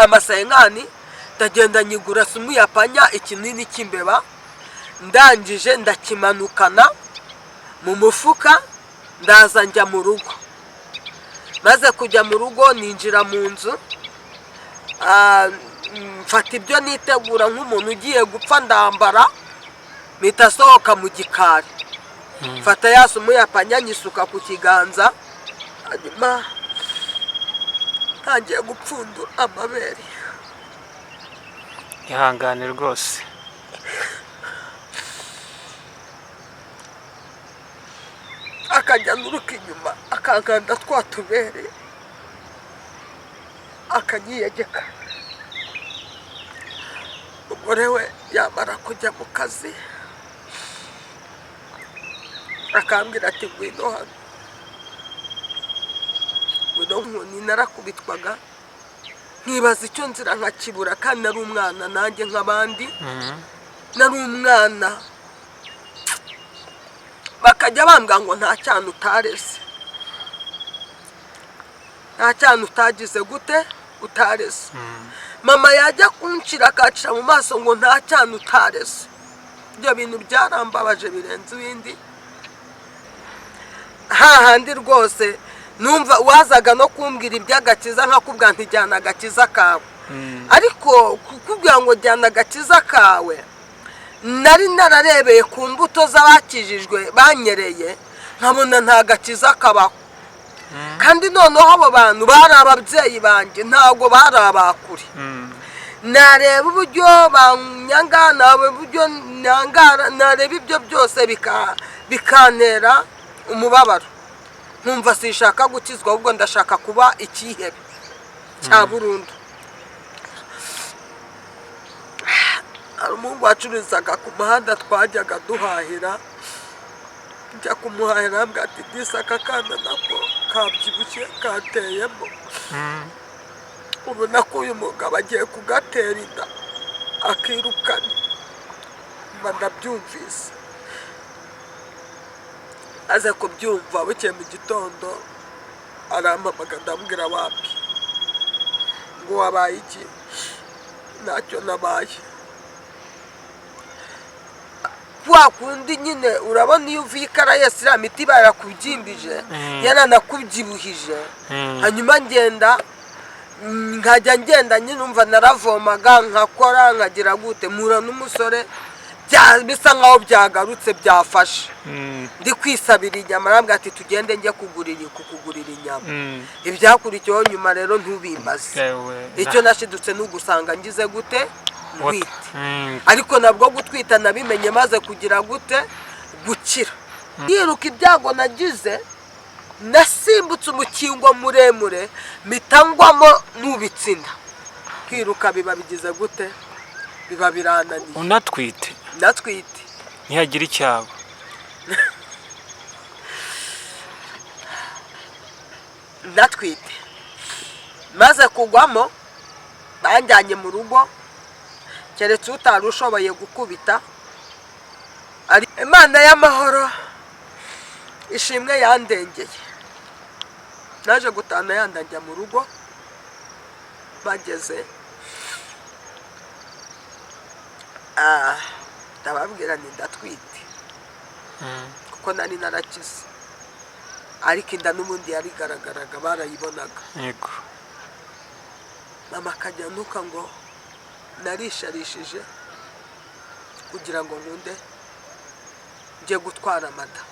amasenkani ndagenda nyigura sumu yapanya ikinini cy'imbeba ndangije ndakimanukana mu mufuka ndaza njya mu rugo maze kujya mu rugo ninjira mu nzu mfata ibyo nitegura nk'umuntu ugiye gupfa ndambara mpita sohoka mu gikari mfata ya sumu yapanya nyisuka ku kiganza hanyuma ntangiye gupfundura amabere. Ihangane rwose. Akajya nuruka inyuma akaganda twatubere akanyiyegeka. Umugore we yamara kujya mu kazi akambwira ati ngwino hano. Nkuni narakubitwaga nkibaza icyo nzira nkakibura kandi nari umwana nanjye nk'abandi nari umwana bakajya bambwira ngo nta cyana utarese nta cyana utagize gute utarese mama yajya kunshira akaca mu maso ngo nta cyana utarese. Ibyo bintu byarambabaje birenze ibindi hahandi rwose numva wazaga no kumbwira iby'agakiza nkakubwira nti jyana agakiza kawe ariko kukubwira ngo jyana agakiza kawe nari nararebeye ku mbuto z'abakijijwe banyereye nkabona nta gakiza kabaho kandi noneho abo bantu bari ababyeyi banjye ntabwo bari abakuri nareba uburyo banyanga nawe uburyo nangara nareba ibyo byose bikantera umubabaro nkumva sishaka gukizwa ahubwo ndashaka kuba ikihebe cya burundu. Umuhungu wacururizaga ku muhanda twajyaga duhahira njya kumuhahira mbwa ati disaka kana nako kabyibushye kateyemo ubona ko uyu mugabo agiye kugatera inda akirukana mba ndabyumvise. Aza kubyumva bukeye mu gitondo arampamagara ndamubwira wapi ngo wabaye iki ntacyo nabaye. Kwa kundi nyine urabona iyo uvuye Karayesi iriya miti barakubyimbije yaranakubyibuhije hanyuma nkajya ngenda nyine umva naravomaga nkakora nkagira gute mura n'umusore bisa nkaho byagarutse byafashe ndi kwisabira inyama arambwira ati tugende njye kukugurira inyama. Ibyakurikiyeho nyuma rero ntubimbaze icyo nashidutse n'ugusanga ngize gute wite ariko nabwo gutwita nabimenye maze kugira gute gukira. Yiruka ibyago nagize nasimbutse umukingo muremure mitangwamo n'ubitsinda kwiruka biba bigize gute biba birananiye. Unatwite natwite ntiyagira icyabo natwite maze kugwamo banjyanye mu rugo keretse utari ushoboye gukubita. Imana y'amahoro ishimwe yandengeye naje gutana yandajya mu rugo bageze ndababwira nti ndatwite kuko nari narakize ariko inda n'ubundi yarigaragaraga barayibonaga. Yego mama akajya nuka ngo narisharishije kugira ngo nkunde njye gutwara amata.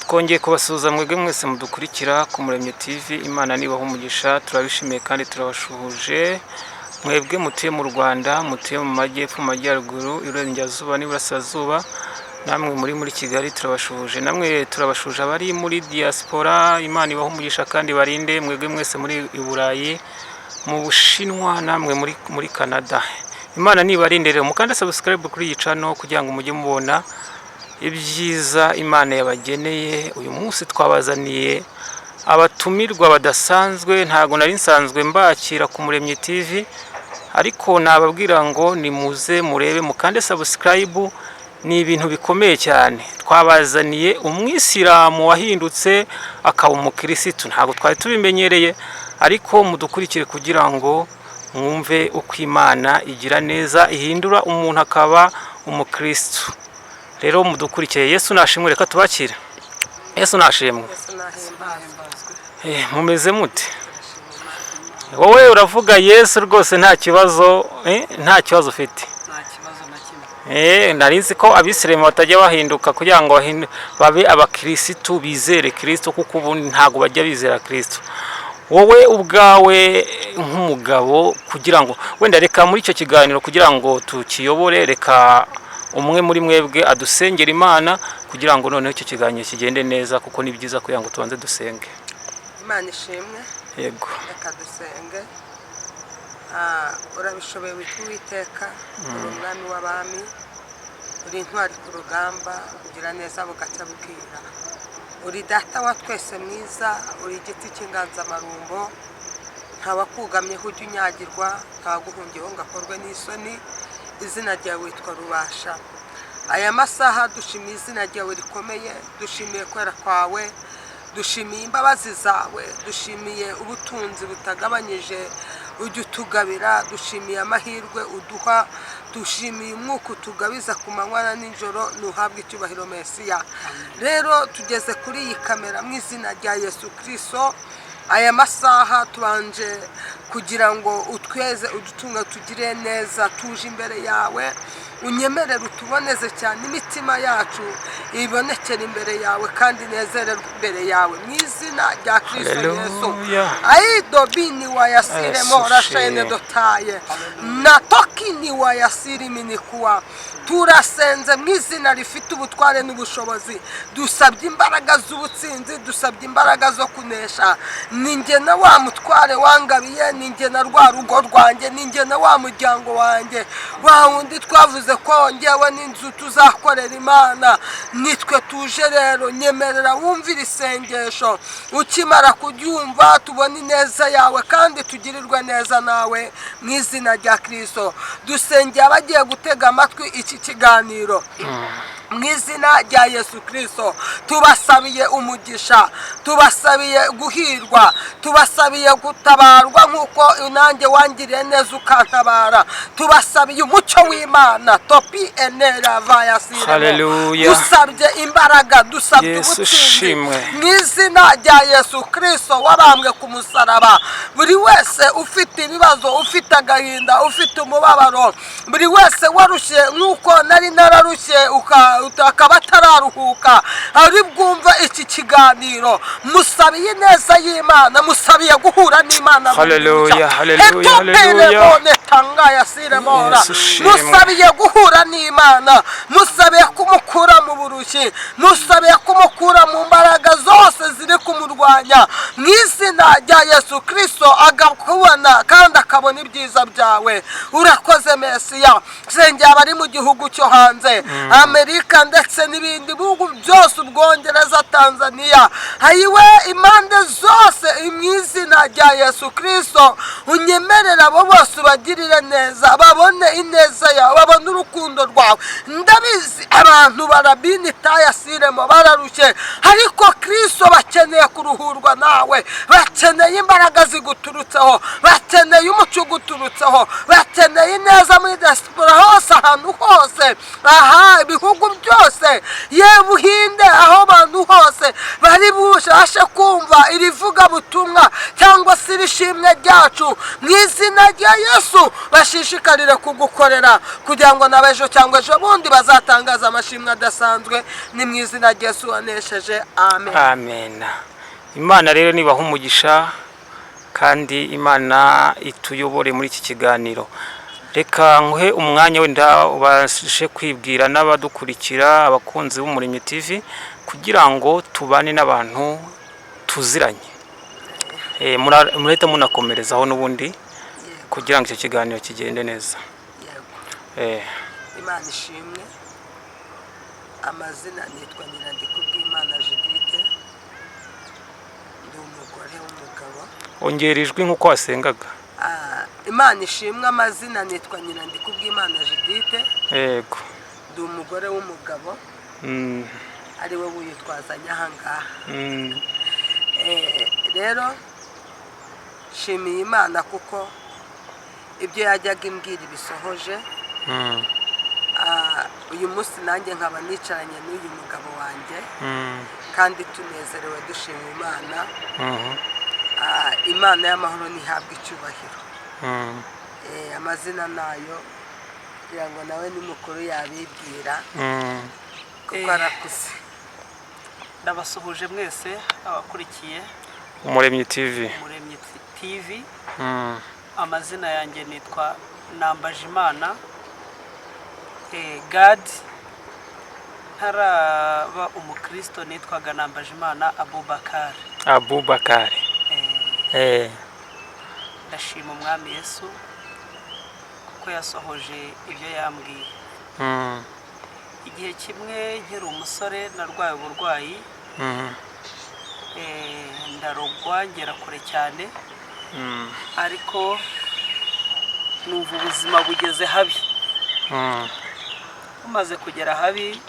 twongeye kubasuhuza mwebwe mwese mudukurikira ku Muremyi TV. Imana nibaho umugisha turabishimiye kandi turabashuhuje mwebwe mutuye mu Rwanda mutuye mu majyepfo mu majyaruguru iburengerazuba n'iburasirazuba namwe muri Kigali turabashuhuje namwe turabashuje abari muri diaspora. Imana ibaho umugisha kandi barinde mwebwe mwese muri Burayi mu Bushinwa namwe muri Canada. Imana nibarinde rero mukanda subscribe kuri iyi channel kugira ngo mujye mubona ibyiza Imana yabageneye. Uyu munsi twabazaniye abatumirwa badasanzwe ntago nari nsanzwe mbakira ku Muremyi TV ariko nababwira ngo nimuze murebe mukande subscribe. Ni ibintu bikomeye cyane. Twabazaniye umwisilamu wahindutse akaba umukirisitu, ntabwo twari tubimenyereye, ariko mudukurikire kugira ngo mwumve uko Imana igira neza ihindura umuntu akaba umukristo. Rero mudukurikire. Yesu nashimwe, reka tubakire. Yesu nashimwe. Mumeze mute? Wowe uravuga Yesu rwose nta kibazo, nta kibazo ufite? Nari nzi ko abisirayeli batajya bahinduka kugira ngo babe abakirisitu bizere Kristo, kuko ubu ntago bajya bizera Kristo. Wowe ubwawe nk'umugabo, kugira ngo wenda reka muri icyo kiganiro kugira ngo tukiyobore, reka umwe muri mwebwe adusengera Imana kugira ngo noneho icyo kiganiro kigende neza, kuko ni byiza kugira ngo tubanze dusenge. Imana ishimwe. Yego. Reka dusenge. Urabishoboye witwa Uwiteka, uri umwami w'abami, uri intwari ku rugamba, ugira neza bugacya bwira. Uri data wa twese mwiza, uri igiti cy'inganzamarumbo, ntawakugamyeho ujya unyagirwa, ntawaguhungiyeho ngo akorwe n'isoni. Izina ryawe witwa Rubasha. Aya masaha dushimiye izina ryawe rikomeye, dushimiye kwera kwawe, dushimiye imbabazi zawe, dushimiye ubutunzi butagabanyije ujya utugabira, dushimiye amahirwe uduha, dushimiye umwuka utugabiza ku manywa na nijoro. Nuhabwe icyubahiro Mesiya. Rero tugeze kuri iyi kamera mu izina rya Yesu Kristo. Aya masaha tubanje kugira ngo utweze udutunga tugire neza, tuje imbere yawe, unyemerere utuboneze cyane, imitima yacu ibonekere imbere yawe kandi nezererwe imbere yawe mu izina rya Kristo Yesu. Aido bini wa yasire mora shene dotaye na tokini wa yasiri minikuwa. Turasenze mu izina rifite ubutware n'ubushobozi, dusabye imbaraga z'ubutsinzi, dusabye imbaraga zo kunesha. Ninjye na wa mutware wangabiye, ninjye na rwa rugo rwanjye, ninjye na wa muryango wanjye, wa wundi twavuze ko ngewe n'inzu tuzakorera Imana. Nitwe tuje rero, nyemerera wumvira isengesho, ukimara kuryumva tubone ineza yawe kandi tugirirwe neza nawe mu izina rya Kristo. Dusengeye abagiye gutega amatwi iki kiganiro mu izina rya Yesu Kristo. Tubasabiye umugisha, tubasabiye guhirwa, tubasabiye gutabarwa nk'uko nanjye wangiriye neza ukantabara. Tubasabiye umucyo w'Imana, topi enera vaya sire. Haleluya. Dusabye imbaraga, dusabye ubutsinzi mu izina rya Yesu Kristo wabambwe ku musaraba. Buri wese ufite ibibazo, ufite agahinda, ufite umubabaro, buri wese warushye nk'uko nari nararushye akaba atararuhuka, ari bwumva iki kiganiro, musabiye neza y'Imana, musabiye guhura n'Imana. Haleluya, haleluya, haleluya. Musabiye guhura n'Imana, musabiye kumukura mu burushyi, musabiye kumukura mu mbaraga zose ziri kumurwanya mu izina rya Yesu Kristo, agakubona kandi akabona ibyiza byawe. Urakoze Mesiya. Sengera abari mu gihugu cyo hanze, Amerika ndetse n'ibindi bihugu byose, Ubwongereza, Tanzania, hayiwe impande zose, mu izina rya Yesu Kristo unyemerera abo bose bagirire neza, babone ineza yawe, babone urukundo rwawe. Ndabizi abantu barabini tayasiremo bararushye, ariko Kristo bakeneye kuruhurwa nawe, bakeneye imbaraga ziguturutseho, bakeneye umucyo uguturutseho, bakeneye ineza muri diaspora hose, ahantu hose, aha ibihugu byose, yewe Buhinde, aho abantu hose bari bushashe kumva irivuga butumwa cyangwa se irishimwe ryacu, mu izina rya Yesu bashishikarire kugukorera kugira ngo nabejo cyangwa ejo bundi bazatangaza amashimwe adasanzwe. Ni mu izina rya Yesu wanesheje. Amen. Amen. Imana rero nibaha umugisha kandi Imana ituyobore muri iki kiganiro. Reka nguhe umwanya wenda ubashe kwibwira n'abadukurikira, abakunzi b'Umuremyi TV, kugira ngo tubane n'abantu tuziranye. Murahita munakomerezaho n'ubundi kugira ngo icyo kiganiro kigende neza. Imana ishimwe. Amazina nitwa Nyirandikubwimana Judith, ndi umugore w'umugabo. Ongera ijwi nk'uko wasengaga. Imana ishimwe. Amazina nitwa Nyirandikubwimana Judith. yego. Ndi umugore w'umugabo ari we witwazanye aha ngaha. Rero nshimiye Imana kuko ibyo yajyaga imbwira ibisohoje. Uyu munsi nanjye nkaba nicaranye n'uyu mugabo wanjye kandi tunezerewe dushima Imana. Imana y'amahoro ntihabwe icyubahiro. Amazina nayo kugira ngo nawe ni mukuru yabibwira kuko arakuze. Ndabasuhuje mwese abakurikiye Umuremyi TV. Umuremyi TV. Amazina yanjye nitwa Nambajimana God. Ntaraba umukristo nitwaga Nambajimana Abubakar. Ndashima umwami Yesu kuko yasohoje ibyo yambwiye. Igihe kimwe nkiri umusore narwaye uburwayi, ndarogwa ngera kure cyane, ariko numva ubuzima bugeze habi. Bumaze kugera habi,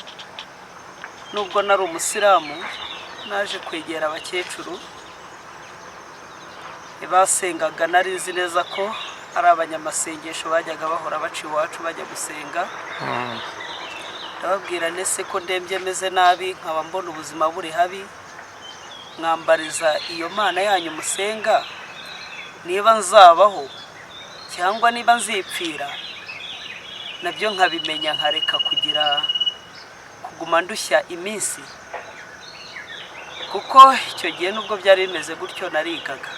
nubwo nari umusilamu naje kwegera abakecuru basengaga. Nari nzi neza ko ari abanyamasengesho bajyaga bahora baca iwacu bajya gusenga. Ndababwira nese ko ndembye meze nabi, nkaba mbona ubuzima buri habi, mwambariza iyo Mana yanyu musenga niba nzabaho cyangwa niba nzipfira, nabyo nkabimenya nkareka kuguma ndushya iminsi. Kuko icyo gihe nubwo byari bimeze gutyo narigaga.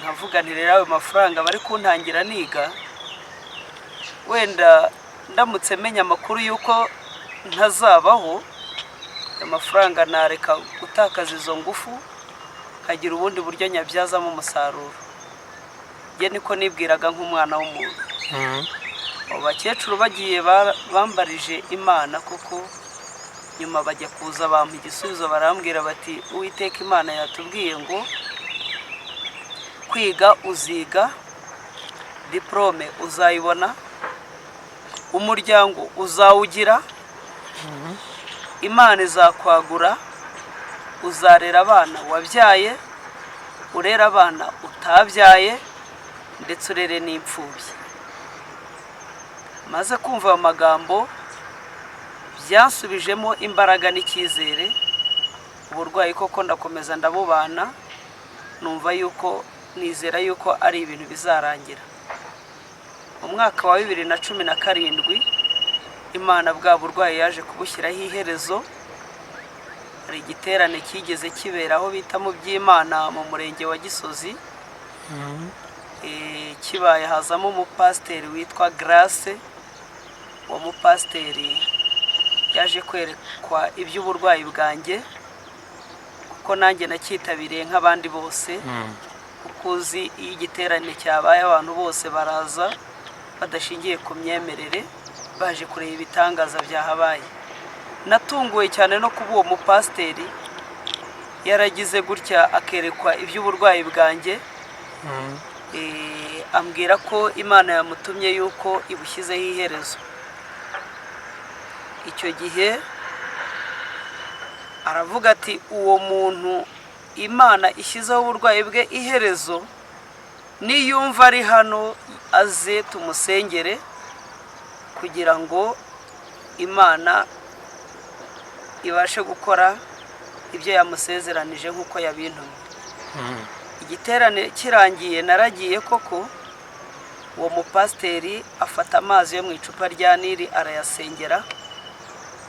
Nkavuga nti rero ayo mafaranga bari kuntangira niga, wenda ndamutse menya amakuru y'uko ntazabaho, amafaranga nareka gutakaza izo ngufu kagira ubundi buryo nyabyazamo umusaruro. Nge niko nibwiraga nk'umwana w'umuntu. Abakecuru bagiye bambarije Imana kuko nyuma bajya kuza bampa igisubizo, barambwira bati Uwiteka Imana yatubwiye ngo kwiga uziga, diplome uzayibona, umuryango uzawugira, Imana izakwagura, uzarera abana wabyaye, urera abana utabyaye, ndetse urere n'imfubyi. Maze kumva ayo magambo byansubijemo imbaraga n'icyizere. Uburwayi koko ndakomeza ndabubana, numva yuko nizera yuko ari ibintu bizarangira. Mu mwaka wa 2017 Imana bwa burwayi yaje kubushyiraho iherezo. Hari igiterane kigeze kibera aho bita mu by'Imana mu murenge wa Gisozi. Kibaye hazamo umupasiteri witwa Grace. Uwo mupasiteri yaje kwerekwa iby'uburwayi bwanjye kuko nanjye nakitabiriye nk'abandi bose. Kuzi iyo igiterane cyabaye abantu bose baraza badashingiye ku myemerere, baje kureba ibitangaza byahabaye. Natunguwe cyane no kuba uwo mupasiteri yaragize gutya akerekwa iby'uburwayi bwanjye. Ambwira ko Imana yamutumye yuko ibushyizeho iherezo. Icyo gihe aravuga ati uwo muntu Imana ishyizeho uburwayi bwe iherezo, niyumva ari hano aze tumusengere kugira ngo Imana ibashe gukora ibyo yamusezeranije nk'uko yabintumye. Igiterane kirangiye naragiye koko, uwo mupasiteri afata amazi yo mu icupa rya Nili arayasengera.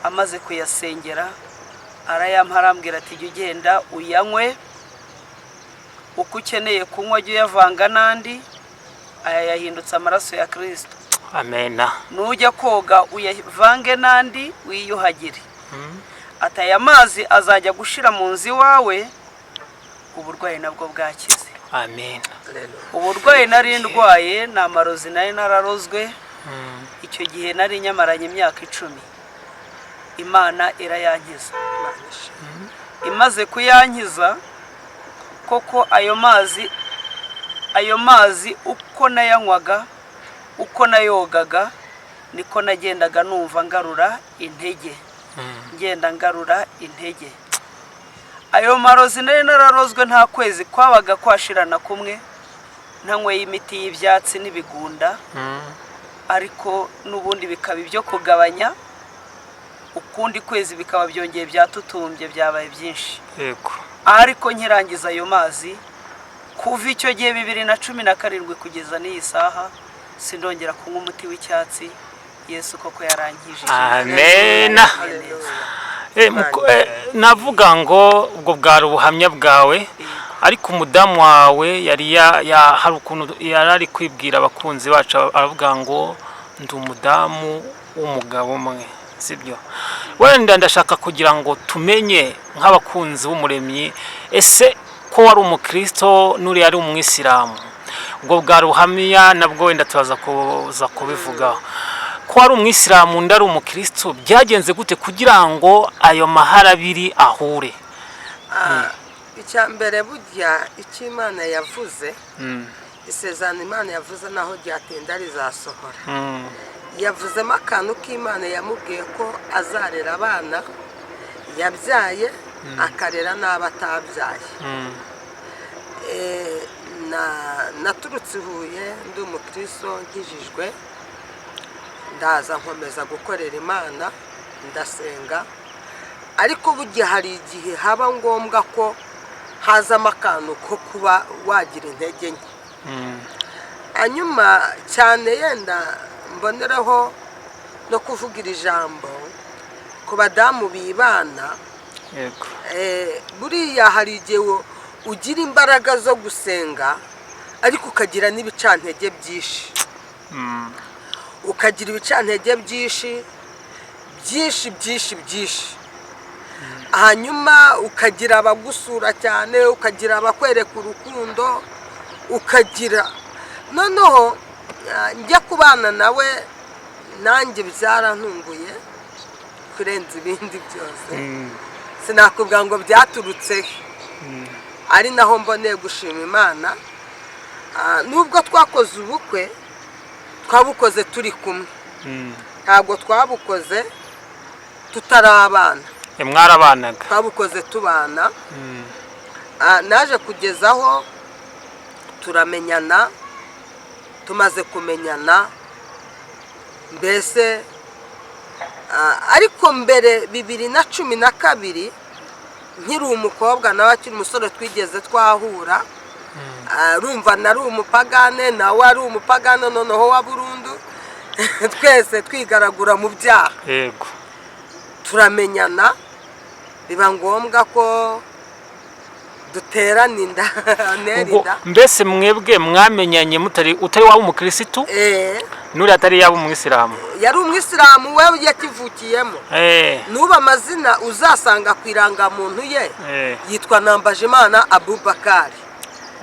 Amaze kuyasengera arayampa, arambwira ati jya ugenda uyanywe, uko ukeneye kunywa jya uyavanga n'andi, aya yahindutse amaraso ya Kristo. Amena. Nujya koga uyavange n'andi wiyuhagire. Ati aya mazi azajya gushira mu nzu iwawe, uburwayi nabwo bwakize. Amen. Uburwayi nari ndwaye ni amarozi nari nararozwe. Icyo gihe nari nyamaranye imyaka 10. Imana irayankiza. Imaze kuyankiza koko ayo mazi ayo mazi uko nayanywaga uko nayogaga niko nagendaga numva ngarura intege ngenda ngarura intege. Ayo marozi nari nararozwe nta kwezi kwabaga kwashirana kumwe ntanyweye imiti y'ibyatsi n'ibigunda, ariko n'ubundi bikaba ibyo kugabanya, ukundi kwezi bikaba byongeye byatutumbye byabaye byinshi. Yego. Ariko nkirangiza ayo mazi kuva icyo gihe 2017 kugeza n'iyi saha sindongera kunywa umuti w'icyatsi. Yesu koko yarankije. Amen. Navuga ngo ubwo bwari ubuhamya bwawe, ariko umudamu wawe yari hari ukuntu yarari kwibwira abakunzi bacu, aravuga ngo ndi umudamu w'umugabo umwe, sibyo? Wenda ndashaka kugira ngo tumenye nk'abakunzi b'Umuremyi, ese ko wari umukristo n'uri yari umwisilamu, ubwo bwari ubuhamya nabwo wenda tubaza kubivuga. Ko wari umwisilamu ndari umukristo, byagenze gute kugira ngo ayo mahara abiri ahure? Icya mbere burya icyo Imana yavuze, isezerano Imana yavuze naho ryatinda rizasohora. Yavuzemo akantu k'Imana yamubwiye ko azarera abana yabyaye akarera n'abatabyaye. Naturutse Huye ndi umukristo nkijijwe, ndaza nkomeza gukorera Imana ndasenga, ariko burya hari igihe haba ngombwa ko hazamo akantu ko kuba wagira intege nke. Hanyuma cyane yenda mboneraho no kuvugira ijambo ku badamu bibana. Yego. Buriya hari igihe ugira imbaraga zo gusenga ariko ukagira n'ibicantege byinshi. Ukagira ibicantege byinshi. Hanyuma ukagira abagusura cyane, ukagira abakwereka urukundo, ukagira noneho njya kubana nawe nanjye byarantunguye kurenza ibindi byose. Sinakubwira ngo byaturutse ari naho mboneye gushima Imana. Nubwo twakoze ubukwe twabukoze turi kumwe, ntabwo twabukoze tutarabana. Mwarabanaga? Twabukoze tubana. Naje kugezaho turamenyana, tumaze kumenyana mbese, ariko mbere 2012 nkiri umukobwa nawe akiri umusore twigeze twahura. Rumva nari umupagane nawe ari umupagane noneho wa burundu, twese twigaragura mu byaha. Yego. Turamenyana biba ngombwa ko duterana inda. Mbese mwebwe mwamenyanye utari waba umukristo? Nuri atari yaba umwisilamu? Yari umwisilamu, we yakivukiyemo. Nuba amazina uzasanga ku irangamuntu ye yitwa Nambajimana Abubakari.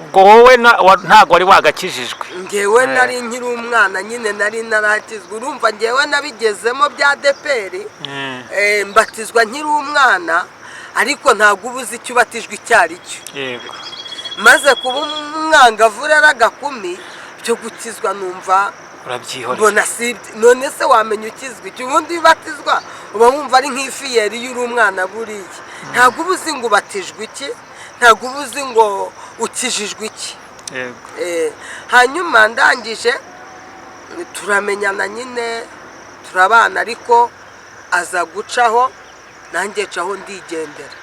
Ubwo wowe ntago wari wagakijijwe? Ngewe nari nkiri umwana nyine, nari narakizwe. Urumva ngewe nabigezemo bya deperi, mbatizwa nkiri umwana, ariko ntago ubuze icyo ubatijwe icyari cyo. Yego. Maze kuba umwangavu rero agakumi byo gukizwa numva urabyihoreye. Mbona sibye. None se wamenya ukizwa iki? Ubundi ubatizwa uba wumva ari nk'ifiyeri y'uri umwana buriya. Ntago ubuze ngo ubatijwe iki, ntago ubuze ngo ukijijwe iki. Yego. Hanyuma ndangije turamenyana nyine turabana, ariko aza gucaho nanjye caho ndigendera.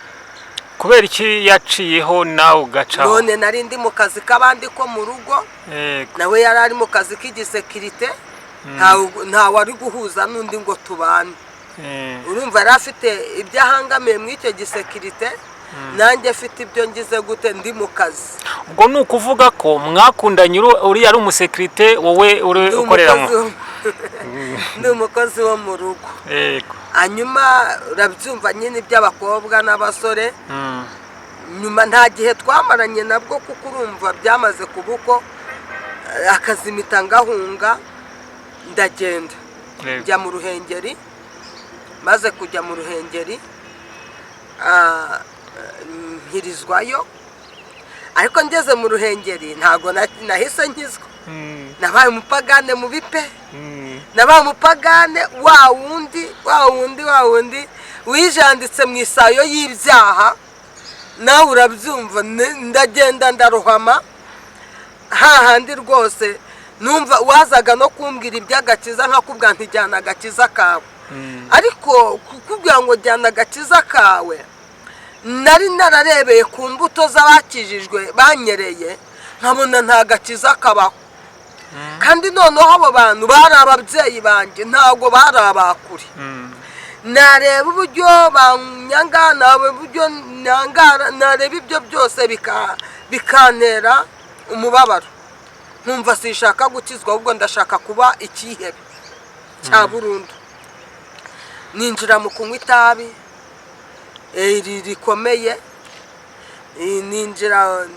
Kubera iki yaciyeho nawe ugacaho? None nari ndi mu kazi k'abandi ko mu rugo. Yego. Nawe yari ari mu kazi k'igisekirite, nta wari guhuza n'undi ngo tubane. Urumva yari afite ibyo ahangamiye mu icyo gisekirite, nanjye afite ibyo ngize gute ndi mu kazi. Ubwo ni ukuvuga ko mwakundanye uri yari umusekirite, wowe uri ukoreramo? Ndi umukozi wo mu rugo. Yego. Hanyuma urabyumva nyine iby'abakobwa n'abasore. Nyuma nta gihe twamaranye nabwo, kuko urumva byamaze kubuko akazimita ngahunga ndagenda njya mu Ruhengeri. Maze kujya mu Ruhengeri nkirizwayo, ariko ngeze mu Ruhengeri ntago nahise nkizwa. Nabaye umupagane mu bipe, nabaye umupagane wa wundi wijanditse mu isayo y'ibyaha. Nawe urabyumva, ndagenda ndaruhama hahandi rwose. Numva wazaga no kumbwira iby'agakiza nkakubwira nti jyana agakiza kawe, ariko kukubwira ngo jyana agakiza kawe nari nararebeye ku mbuto z'abakijijwe banyereye nkabona nta gakiza kabaho. Kandi noneho abo bantu bari ababyeyi banjye, ntabwo bari abakuri. Nareba uburyo banyanga, nareba uburyo nyangara, nareba ibyo byose bikantera umubabaro. Nkumva sishaka gukizwa, ahubwo ndashaka kuba ikihebe cya burundu. Ninjira mu kunywa itabi rikomeye, ninjira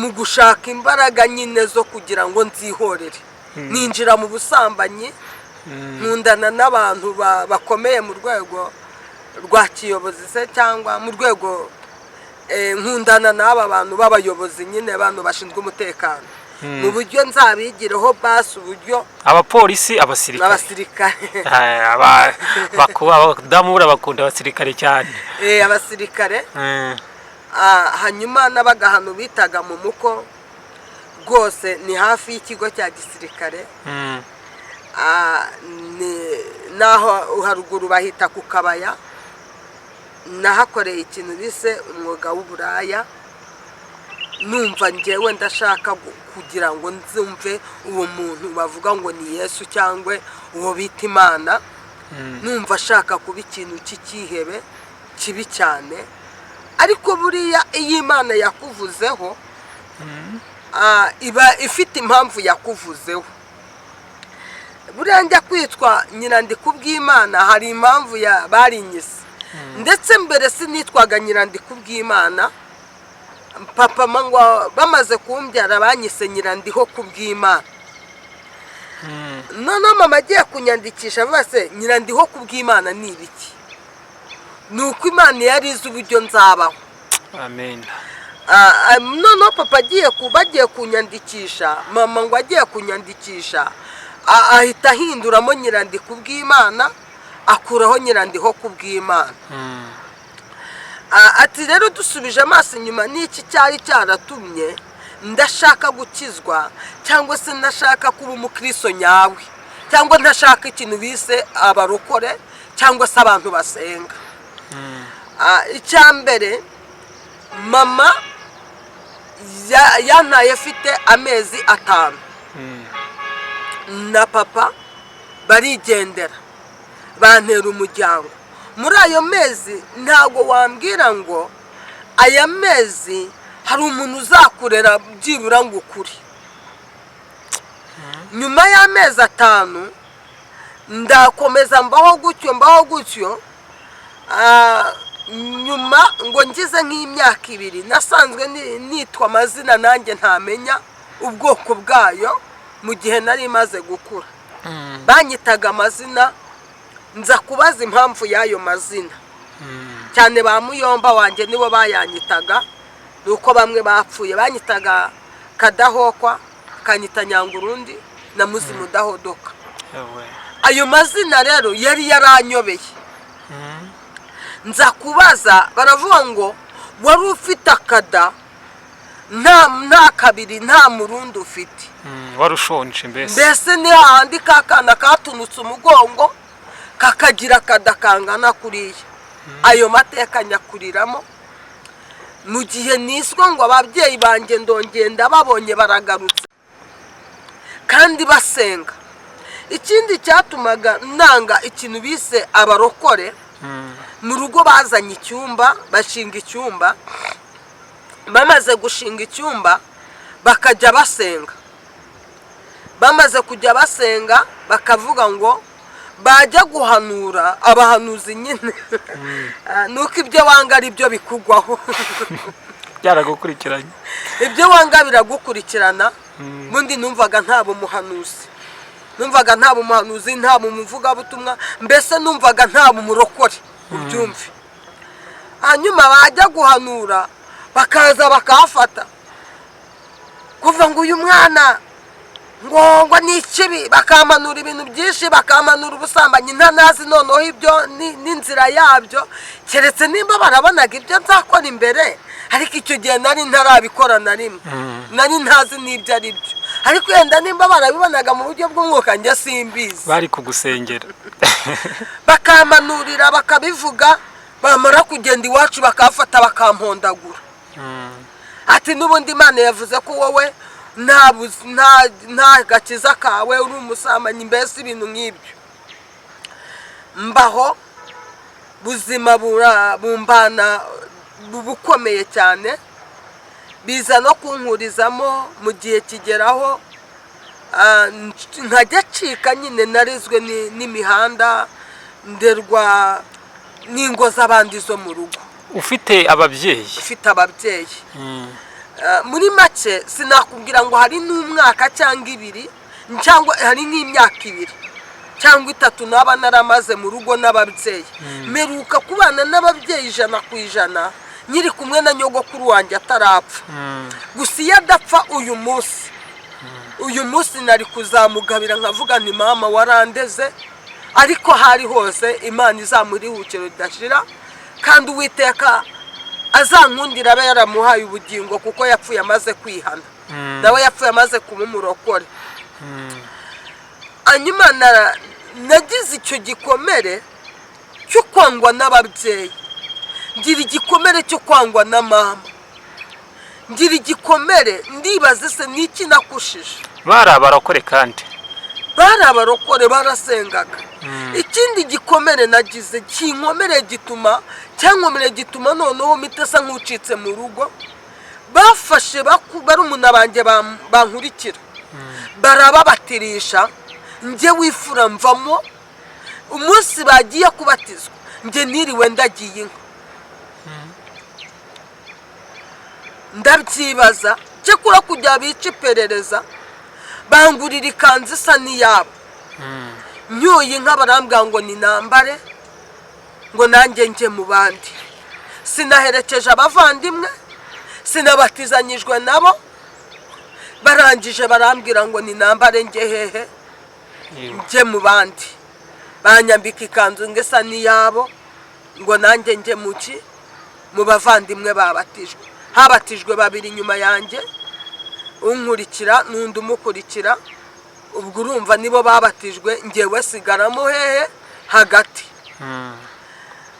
mu gushaka imbaraga nyine zo kugira ngo nzihorere. Ninjira mu busambanyi, nkundana n'abantu bakomeye mu rwego rwa kiyobozi se cyangwa mu rwego, nkundana n'aba bantu b'abayobozi nyine, abantu bashinzwe umutekano, mu buryo nzabigireho basi uburyo abapolisi, abasirikare abadamu bakunda abasirikare cyane. Abasirikare. Hanyuma nabaga hano bitaga mu muko, rwose ni hafi y'ikigo cya gisirikare. Naho haruguru bahita ku Kabaya. Nahakoreye ikintu bise umwuga w'uburaya. Numva njyewe ndashaka kugira ngo nzumve uwo muntu bavuga ngo ni Yesu cyangwa uwo bita Imana. Numva ashaka kuba ikintu cy'ikihebe kibi cyane. Ariko buriya iyi Imana yakuvuzeho iba ifite impamvu yakuvuzeho. Buriya njya kwitwa Nyirandikubwimana hari impamvu barinyise. Ndetse mbere sinitwaga Nyirandikubwimana. Papa ngo bamaze kumbyara banyise Nyirandihokubwimana. None mama agiye kunyandikisha bose Nyirandihokubwimana ni ibiki? Nuko Imana yari izi uburyo nzabaho. Amen. None papa bagiye kunyandikisha, mama ngo agiye kunyandikisha, ahita ahinduramo Nyirandikubwimana, akuraho Nyirandihokubwimana. Ati rero dusubije amaso inyuma, n'iki cyari cyaratumye ndashaka gukizwa, cyangwa se ndashaka kuba umukristo nyawe, cyangwa ndashaka ikintu bise abarokore cyangwa se abantu basenga. Icyambere, mama yantaye afite amezi 5 na papa barigendera bantera umuryango. Muri ayo mezi ntago wambwira ngo aya mezi hari umuntu uzakurera byibura ngo ukuri. Nyuma y'amezi 5 ndakomeza mbaho gutyo. Nyuma ngo ngize nk'imyaka 2 nasanzwe nitwa amazina nanjye ntamenya ubwoko bwayo. Mu gihe nari maze gukura banyitaga amazina, nza kubaza impamvu y'ayo mazina. Cyane ba muyomba wanjye nibo bayanyitaga, nuko bamwe bapfuye. Banyitaga Kadahokwa, kanyita Nyangurundi na Muzimu Udahodoka. Ayo mazina rero yari yaranyobeye. Nza kubaza, baravuga ngo wari ufite akada nta kabiri nta murundi ufite. Warushonje mbese ni hahandi kakana katunutse umugongo kakagira akada kangana kuriya. Ayo mateka nyakuriramo mu gihe niswa ngo ababyeyi banjye ndongenda babonye baragarutse kandi basenga. Ikindi cyatumaga nanga ikintu bise abarokore, mu rugo bazanye icyumba, bashinga icyumba. Bamaze gushinga icyumba bakajya basenga. Bamaze kujya basenga bakavuga ngo bajya guhanura abahanuzi nyine. Nuko ibyo wanga ari byo bikugwaho. Byaragukurikiranye. Ibyo wanga biragukurikirana. Bundi numvaga ntabo muhanuzi. Numvaga ntabo muhanuzi, ntabo muvuga butumwa, mbese numvaga ntabo murokore. Ubyumve. hanyuma bajya guhanura bakaza bakafata kuva ngo uyu mwana ngo ni ikibi, bakamanura ibintu byinshi, bakamanura ubusambanyi ntanazi noneho ibyo n'inzira yabyo, keretse nimba barabonaga ibyo nzakora imbere, ariko icyo gihe nari ntarabikora na rimwe, nari ntazi n'ibyo ari byo, ariko yenda nimba barabibonaga mu buryo bw'umwuka njye simbizi, bari kugusengera bakamanurira bakabivuga, bamara kugenda iwacu bakafata bakampondagura. Ati n'ubundi Imana yavuze ko wowe nta gakiza kawe, uri umusambanyi, mbese ibintu nk'ibyo. Mbaho buzima bumbana bukomeye cyane, biza no kunkurizamo mu gihe kigeraho nkajya cika nyine, narizwe n'imihanda, nderwa n'ingo z'abandi zo mu rugo. ufite ababyeyi? Ufite ababyeyi. Muri make sinakubwira ngo hari n'umwaka cyangwa ibiri, cyangwa hari nk'imyaka ibiri cyangwa itatu naba naramaze mu rugo n'ababyeyi. Meruka kubana n'ababyeyi 100% nyiri kumwe na nyogokuru wanjye atarapfa. Gusa iyo adapfa uyu munsi nari kuzamugabira nkavuga nti mama warandeze, ariko hari hose Imana izamurihukiro ridashira, kandi Uwiteka azankundira abe yaramuhaye ubugingo kuko yapfuye amaze kwihana, nawe yapfuye amaze kuba umurokore. Hanyuma nagize icyo gikomere cyo kwangwa n'ababyeyi, ngira igikomere cyo kwangwa na mama, ngira igikomere ndibaza se niki nakushije. Bari abarokore kandi bari abarokore barasengaga. Ikindi gikomere nagize kinkomere gituma noneho mitesa nk'ucitse mu rugo, bafashe barumuna banjye bankurikira, barababatirisha, njye wifura mvamo. Umunsi bagiye kubatizwa njye niriwe ndagiye inka, ndabyibaza cyekura kujya bica iperereza, bangurira ikanzu isa n'iyabo, nyuye inka barambwira ngo ni nambare, ngo nanjye njye mu bandi. Sinaherekeje abavandimwe, sinabatizanyijwe nabo, barangije barambwira ngo ni nambare njye hehe, njye mu bandi. Banyambika ikanzu ngesa n'iyabo, ngo nanjye njye mu bavandimwe babatijwe. Habatijwe babiri nyuma yanjye, unkurikira n'undi umukurikira. Ubwo urumva nibo babatijwe, njyewe sigaramo hehe hagati.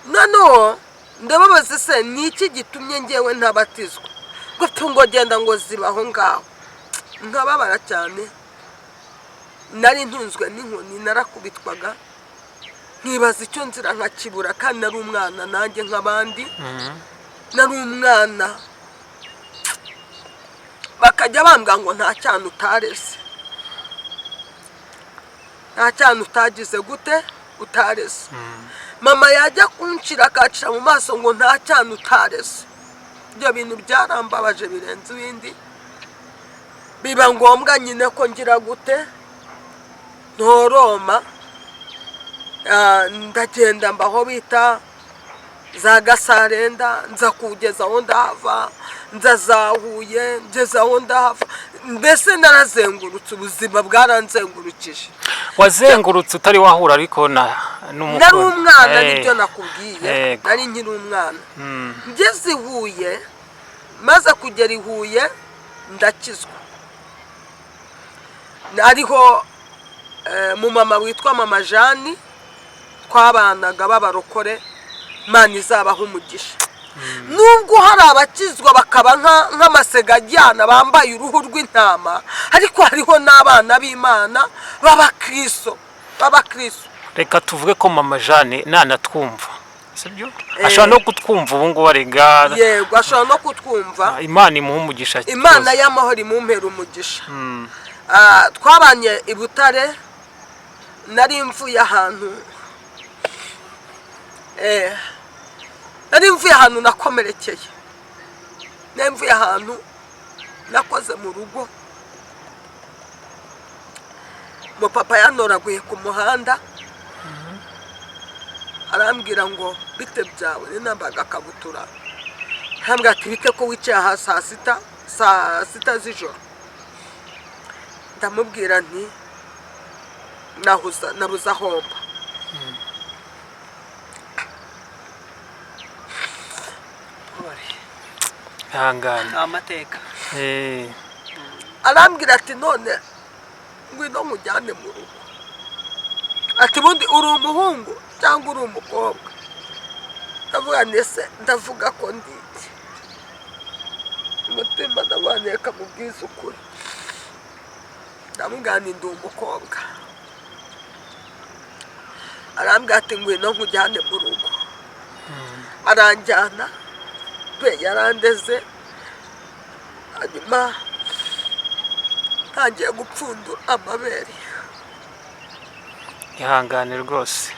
Noneho ndababaza se niki gitumye njyewe ntabatizwa, ngo ngo genda ngo zibaho ngaho. Nkababara cyane, nari ntunzwe n'inkoni, narakubitwaga, nkibaza icyo nzira nkakibura, kandi nari umwana nanjye nk'abandi, nari umwana. Bakajya bambwira ngo nta cyana utareze, nta cyana utagize gute utareze. Mama yajya kunshira akaca mu maso ngo nta cyana utareze. Ibyo bintu byarambabaje birenze ibindi, biba ngombwa nyine ko ngira gute ntoroma, ndagenda mbaho bita za Gasarenda, nza kugeza aho ndahava, nza Zahuye, ngeze aho ndahava. Mbese narazengurutse, ubuzima bwaranzengurukije. Wazengurutse utari wahura ariko n'umukuru? Nari umwana, nibyo nakubwiye, nari nkiri umwana. Ngeze Huye, maze kugera i Huye ndakizwa. Ariho mu mama witwa Mama Jani twabanaga b'abarokore, Imana izabaho umugisha. Nubwo hari abakizwa bakaba nk'amasega ajyana bambaye uruhu rw'intama, ariko hariho n'abana b'Imana b'abakristo. Reka tuvuge ko Mama Jane nanatwumva, sibyo? Ashobora no kutwumva ubu ngubu arega. Yego, ashobora no kutwumva. Imana imuha umugisha. Imana y'amahoro imumpera umugisha. Twabanye i Butare, nari mvuye ahantu nakomerekeye, nari mvuye ahantu nakoze mu rugo. Papa yanoraguye ku muhanda, arambwira ngo bite byawe ninambaga akabutura hambwa ati bite ko wicaye aha saa sita z'ijoro ndamubwira nti nabuze ahomba ihangane amateka arambwira ati none ngwino nkujyane mu rugo ati bundi uri umuhungu cyangwa uri umukobwa ndavuga nese ndavuga ko ndiki umutima ndabaneka mu bwiza ukuri ndamubwira nti ndi umukobwa arambwira ati ngwino nkujyane mu rugo aranjyana be yarandeze hanyuma ntangiye gupfundura amabere ihangane rwose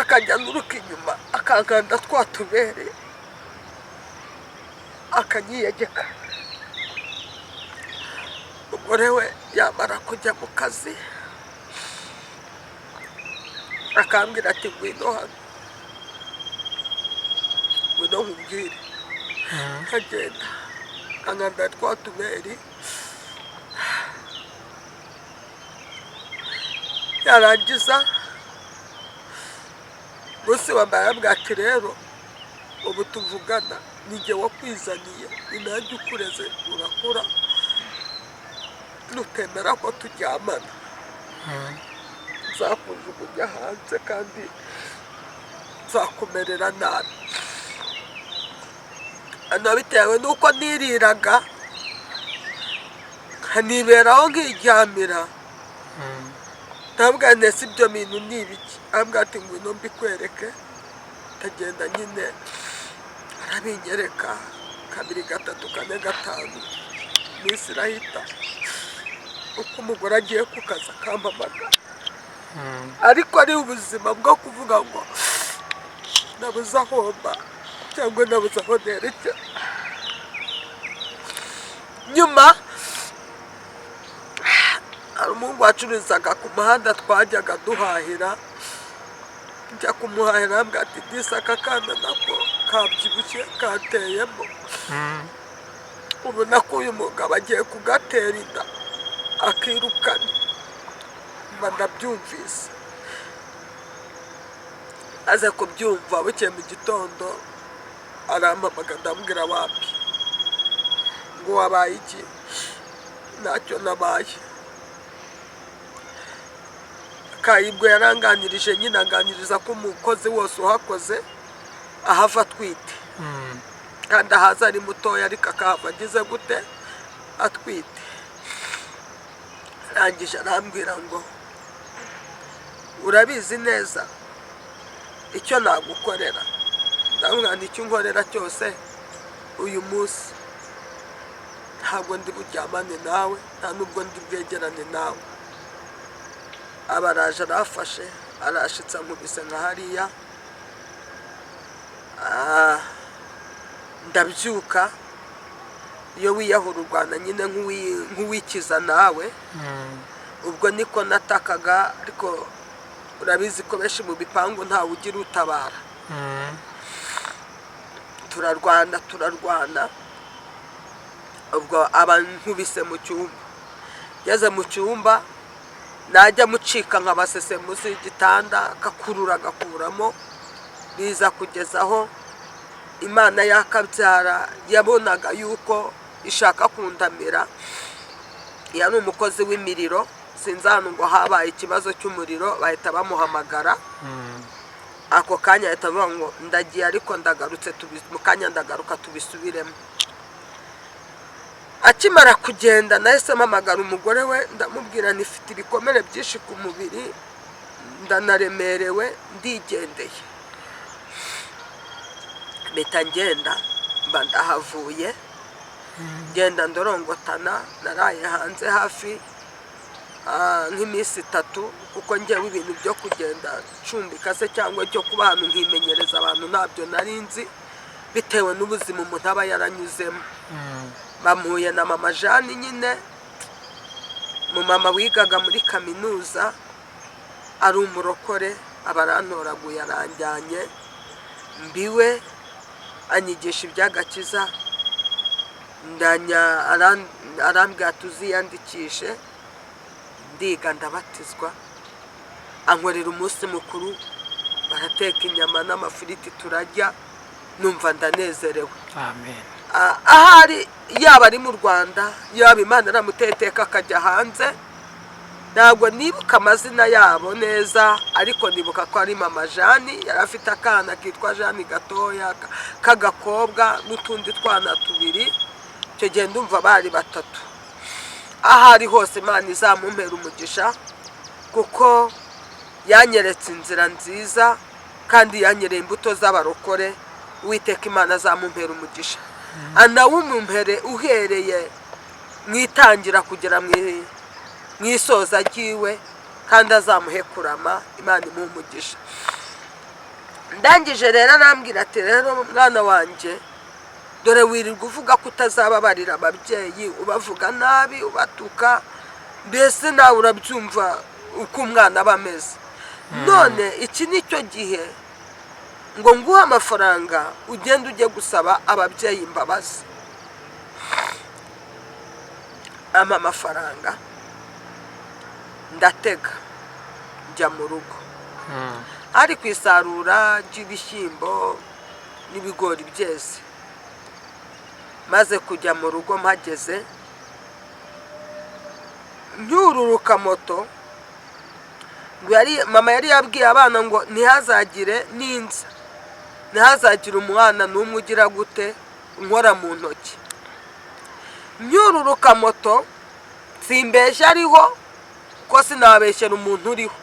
akajya nuruka inyuma akankanda twatubere akanyiyegeka umugore we yamara kujya mu kazi akambwira ati ngwino hano ngwino nkubwire akagenda akankanda twatubere yarangiza bose bambaye ati rero ubu tuvugana nijye wakwizaniye ni nanjye ukureze urakura nutemera ko turyamana nzakujugunya hanze kandi nzakumerera nabi hano bitewe n'uko niriraga nkaniberaho nkiryamira ntabwo nese ibyo bintu ni ibiki ahubwo ati ngwino mbikwereke tagenda nyine arabinyereka 2 3 4 5 iminsi irahita uko umugore agiye ku kazi akampamagara ariko ari ubuzima bwo kuvuga ngo nabuze ahomba cyangwa nabuze aho nerekera nyuma hari umuhungu wacururizaga ku muhanda twajyaga duhahira njya kumuhahira ambwira ati disaka kana nako kabyibushye kateyemo ubu nako uyu mugabo agiye kugatera inda akirukana mba ndabyumvise aze kubyumva bukeye mu gitondo arampamagara ndamubwira wapi ngo wabaye iki ntacyo nabaye kayibwo yaranganirije nyine aganiriza ko umukozi wose uhakoze ahava atwite kandi ahaza ari mutoya ariko akahava agize gute atwite arangije arambwira ngo urabizi neza icyo nagukorera ndamubwira icyo unkorera cyose uyu munsi ntabwo ndi buryamane nawe nta nubwo ndi bwegerane nawe abaraje arafashe arashitsa nkubise nka hariya ndabyuka iyo wiyahura u Rwanda nyine nk'uwikiza nawe ubwo niko natakaga ariko urabizi ko benshi mu bipangu ntawe ugira utabara turarwana ubwo abankubise mu cyumba ngeze mu cyumba najya mucika nk'abasesemuzi y'igitanda akakurura agakuramo biza kugezaho Imana yakabyara yabonaga yuko ishaka kundamira yari umukozi w'imiriro sinzana ngo habaye ikibazo cy'umuriro bahita bamuhamagara ako kanya ahita avuga ngo ndagiye ariko ndagarutse mu kanya ndagaruka tubisubiremo akimara kugenda nahise mpamagara umugore we ndamubwira nifite ibikomere byinshi ku mubiri ndanaremerewe ndigendeye mpita ngenda mba ndahavuye ngenda ndorongotana naraye hanze hafi nk'iminsi 3 kuko njyewe ibintu byo kugenda cumbika se cyangwa cyo kuba ahantu nkimenyereza abantu ntabyo narinzi bitewe n'ubuzima umuntu aba yaranyuzemo bamuye na mama Jane nyine mama wigaga muri kaminuza ari umurokore abarantoraguye aranjyanye mbiwe anyigisha iby'agakiza arambwira tuziyandikishe ndiga ndabatizwa ankorera umunsi mukuru barateka inyama n'amafiriti turarya numva ndanezerewe. Amen. Ahari yaba ari mu Rwanda yaba Imana aramuteteka akajya hanze ntabwo nibuka amazina yabo neza ariko nibuka ko ari mama Jani yari afite akana kitwa Jani gatoya k'agakobwa n'utundi twana tubiri icyo gihe ndumva bari batatu. Ahari hose Imana izamumpera umugisha kuko yanyeretse inzira nziza kandi yanyereye imbuto z'abarokore. Uwiteka Imana azamumpera umugisha anawumumpere uhereye mwitangira kugera mwisoza ryiwe kandi azamuhe kurama. Imana imuhe umugisha. Ndangije rero arambwira ati rero mwana wanje dore wirirwa uvuga ko utazababarira ababyeyi ubavuga nabi ubatuka mbese nawe urabyumva uko umwana aba ameze. None iki nicyo gihe ngo nguhe amafaranga ugende ujye gusaba ababyeyi imbabazi. Ama amafaranga ndatega njya mu rugo ari ku isarura ry'ibishyimbo n'ibigori byeze. Maze kujya mu rugo mpageze nyururuka moto mama yari yabwiye abana ngo ntihazagire n'inza ntihazagire umwana n'umwe ugira gute nkora mu ntoki. Nyururuka moto simbeshya ariho ko sinabeshyera umuntu uriho.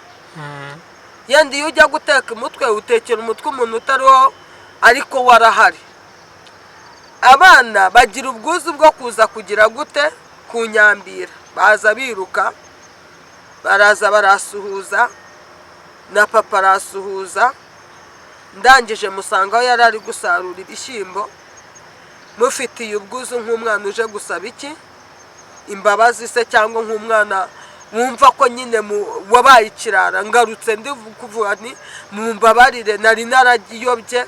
Yandi iyo ujya guteka umutwe utekera umutwe umuntu utariho ariko warahari. Abana bagira ubwuzu bwo kuza kugira gute kunyambira baza biruka baraza barasuhuza na papa arasuhuza. Ndangije musanga aho yari ari gusarura ibishyimbo mufitiye ubwuzu nk'umwana uje gusaba iki imbabazi se cyangwa nk'umwana wumva ko nyine wabaye ikirara ngarutse ndi kuvuga nti mumbabarire nari naragiyobye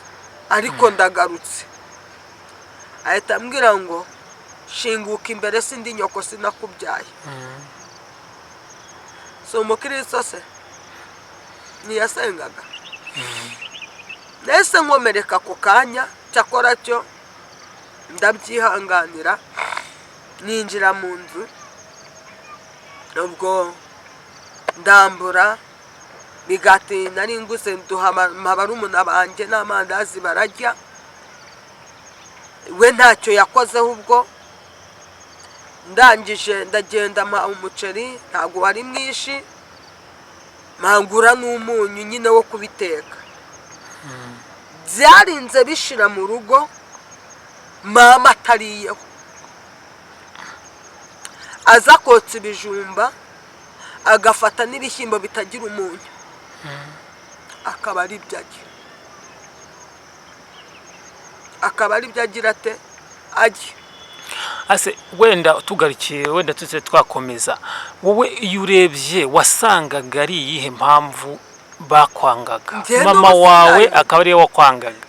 ariko ndagarutse. Ahita ambwira ngo shinguka imbere sindi nyoko sinakubyaye. So umukristo se niyasengaga nese nkomereka ako kanya cyakora cyo ndabyihanganira ninjira mu nzu. Ubwo ndambura bigati nari nguze nduha barumuna banjye n'amandazi barajya. We ntacyo yakozeho ubwo ndangije ndagenda mpa umuceri ntabwo wari mwinshi mpangura n'umunyu nyine wo kubiteka. Byarinze bishira mu rugo mama atariyeho aza kotsa ibijumba agafata n'ibishyimbo bitagira umunyu akaba ari ibyo agira ate ajya. Ase wenda tugarikiye wenda tutse twakomeza wowe iyo urebye wasangaga ari iyihe mpamvu bakwangaga mama wawe akaba ari wakwangaga?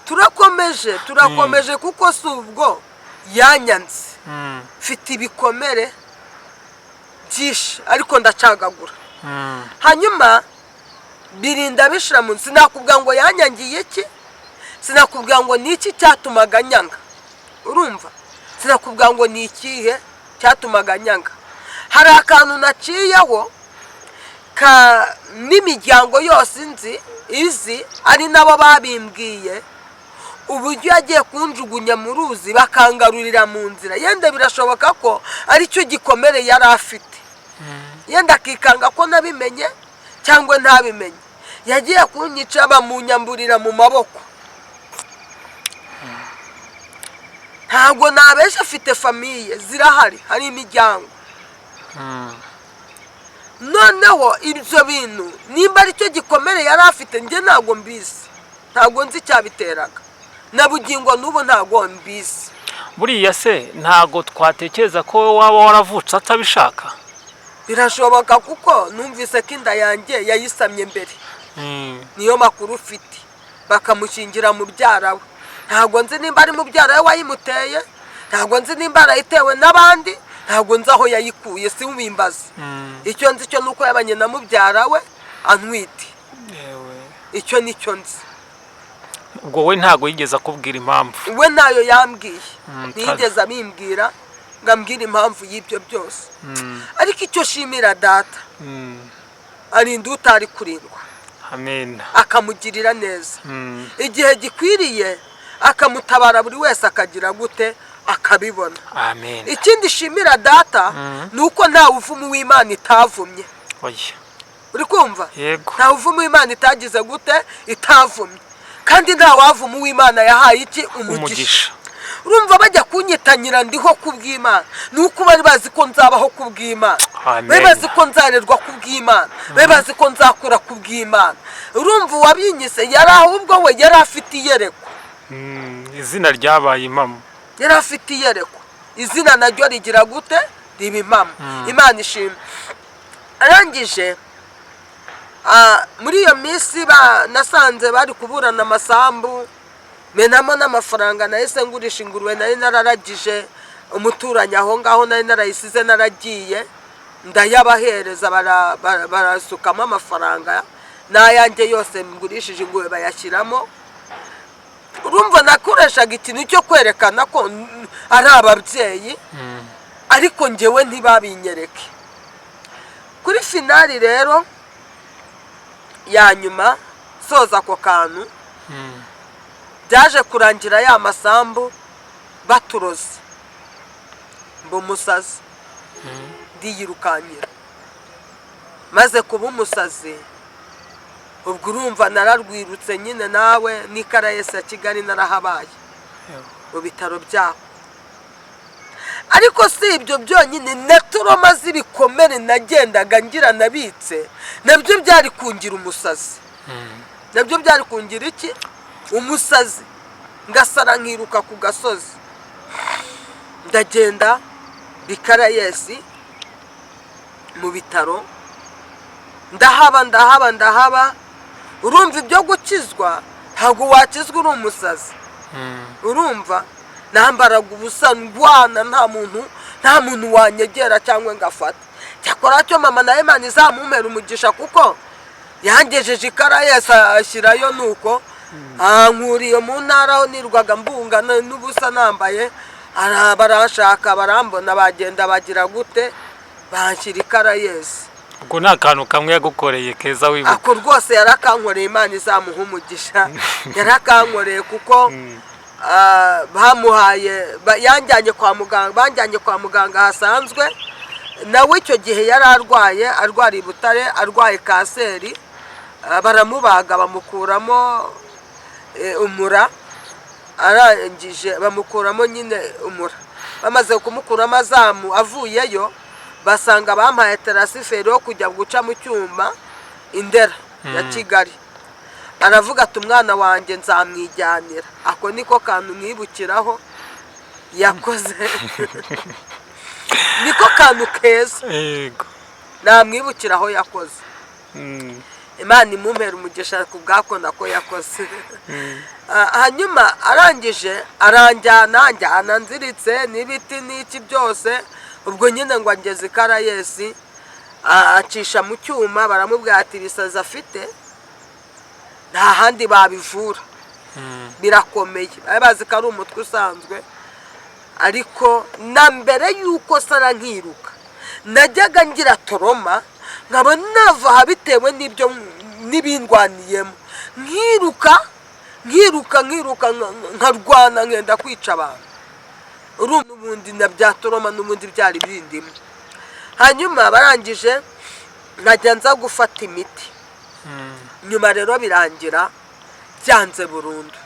Turakomeje kuko si ubwo yanyanze mfite ibikomere byinshi ariko ndacagagura. Hanyuma birinda bishira mu sinakubwira ngo yanyangiye iki sinakubwira ngo niki cyatumaga nyanga urumva sinakubwira ngo ni ikihe cyatumaga nyanga. Hari akantu naciyeho n'imiryango yose izi ari nabo babimbwiye uburyo yagiye kunjugunya mu ruzi bakangarurira mu nzira. Yenda birashoboka ko ari cyo gikomere yari afite yenda akikanga ko nabimenye cyangwa ntabimenye. Yagiye kunyica bamunyamburira mu maboko. Ntabwo nabesha afite famiye zirahari hari imiryango. Noneho ibyo bintu nimba ari cyo gikomere yari afite njye ntabwo mbizi ntabwo nzi cyabiteraga na bugingo n'ubu ntabwo mbizi. Buriya se ntabwo twatekereza ko waba waravutse atabishaka? birashoboka kuko numvise ko inda yanjye yayisamye mbere. Niyo makuru ufite. Bakamushingira mubyara we. Ntabwo nzi nimba ari mubyara we wayimuteye, ntabwo nzi nimba arayitewe n'abandi, ntabwo nzi aho yayikuye, si wimbaza. Icyo nzi cyo nuko yabanye na mubyara we antwite. Icyo nicyo nzi. Ubwo we ntago yigeze akubwira impamvu? We nayo yambwiye. Ntiyigeze abimbwira ngo ambwire impamvu y'ibyo byose. Ariko icyo shimira data, arinda utari kurindwa. Amen. Akamugirira neza. Igihe gikwiriye akamutabara buri wese akagira gute akabibona. Amen. Ikindi shimira data nuko nta uvumu w'Imana itavumye. Oya. Uri kumva? Yego. Nta uvumu w'Imana itagize gute itavumye. Kandi nta wavumu w'Imana yahaye iki umugisha. Urumva bajya kunyitanyira ndiho kubw'Imana nuko bari bazi ko nzabaho kubw'Imana. Bari bazi ko nzarerwa kubw'Imana. Bari bazi ko nzakura kubw'Imana. Urumva wabinyise yari ahubwo we yari afite iyerekwa. Izina ryabaye impamo. Yari afite iyerekwa. Izina naryo rigira gute riba impamo. Imana ishimwe. Arangije muri iyo minsi nasanze bari kuburana amasambu, menamo n'amafaranga nahise ngurisha ingurube nari nararagije umuturanyi aho ngaho nari narayisize naragiye ndayabahereza barasukamo amafaranga n'ayanjye yose ngurishije ingurube bayashyiramo. Urumva nakoreshaga ikintu cyo kwerekana ko ari ababyeyi, ariko njyewe ntibabinyereke. Kuri finali rero ya nyuma soza ako kantu byaje kurangira ya masambu baturoze mbo musazi ndiyirukanyira. Maze kuba umusazi ubwo urumva nararwirutse nyine nawe n'ikarayesi ya Kigali narahabaye mu bitaro byaho. Ariko si ibyo byonyine neturoma z'ibikomere nagendaga ngira nabitse nabyo byari kungira umusazi. Nabyo byari kungira iki umusazi. Ngasara nkiruka ku gasozi ndagenda bikarayesi mu bitaro ndahaba. Urumva ibyo gukizwa ntabwo wakizwa uri umusazi. Urumva nambaraga ubusa ndwana nta muntu wanyegera cyangwa ngafata. Cyakora cyo mama na Imana izamumpera umugisha kuko yangejeje ikarayesi ashyirayo nuko nkuriye mu ntara aho nirwaga mbunga n'ubusa nambaye. Barashaka barambona bagenda bagira gute banshyira ikarayesi. Ubwo nta kantu kamwe yagukoreye keza wibuka? Ako rwose yarakankoreye, Imana izamuha umugisha. Yarakankoreye kuko bamuhaye yanjyanye kwa muganga, banjyanye kwa muganga hasanzwe. Nawe icyo gihe yari arwariye Butare, arwaye kanseri. Baramubaga bamukuramo umura. Arangije bamukuramo nyine umura. Bamaze kumukuramo azamu avuyeyo basanga bampaye terasiferi yo kujya guca mu cyuma Indera ya Kigali. Aravuga ati umwana wanjye nzamwijyanira. Ako niko kantu mwibukiraho yakoze. Niko kantu keza. Yego. Namwibukiraho yakoze. Imana imumpera umugisha ku bwako nako yakoze. Hanyuma arangije aranjyana nziritse n'ibiti n'iki byose. Ubwo nyine ngo angeze ikarayesi acisha mu cyuma. Baramubwira ati ibisazi afite nta handi babivura, birakomeye. Bari bazi ko ari umutwe usanzwe. Ariko na mbere yuko sara nkiruka najyaga ngira toroma nkaba nava bitewe n'ibyo n'ibindwaniyemo. Nkiruka nkarwana ngenda kwica abantu. Ubundi na bya toroma n'ubundi byari bindimo. Hanyuma barangije nkajya nza gufata imiti. Nyuma rero birangira byanze burundu.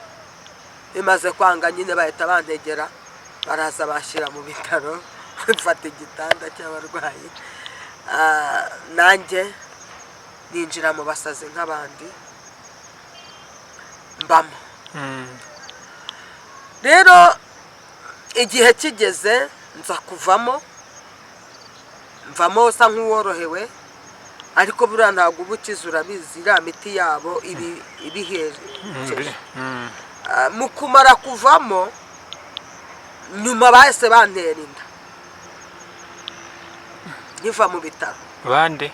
Bimaze kwanga nyine bahita bantegera baraza bashyira mu bitaro mfata igitanda cy'abarwayi. Nanjye ninjira mu basazi nk'abandi mbamo. Rero igihe kigeze nza kuvamo mvamo usa nk'uworohewe ariko buriya ntabwo uba ukize urabizi iriya miti yabo ibiherekeje mu kumara kuvamo nyuma bahise bantera inda nkiva mu bitaro. bande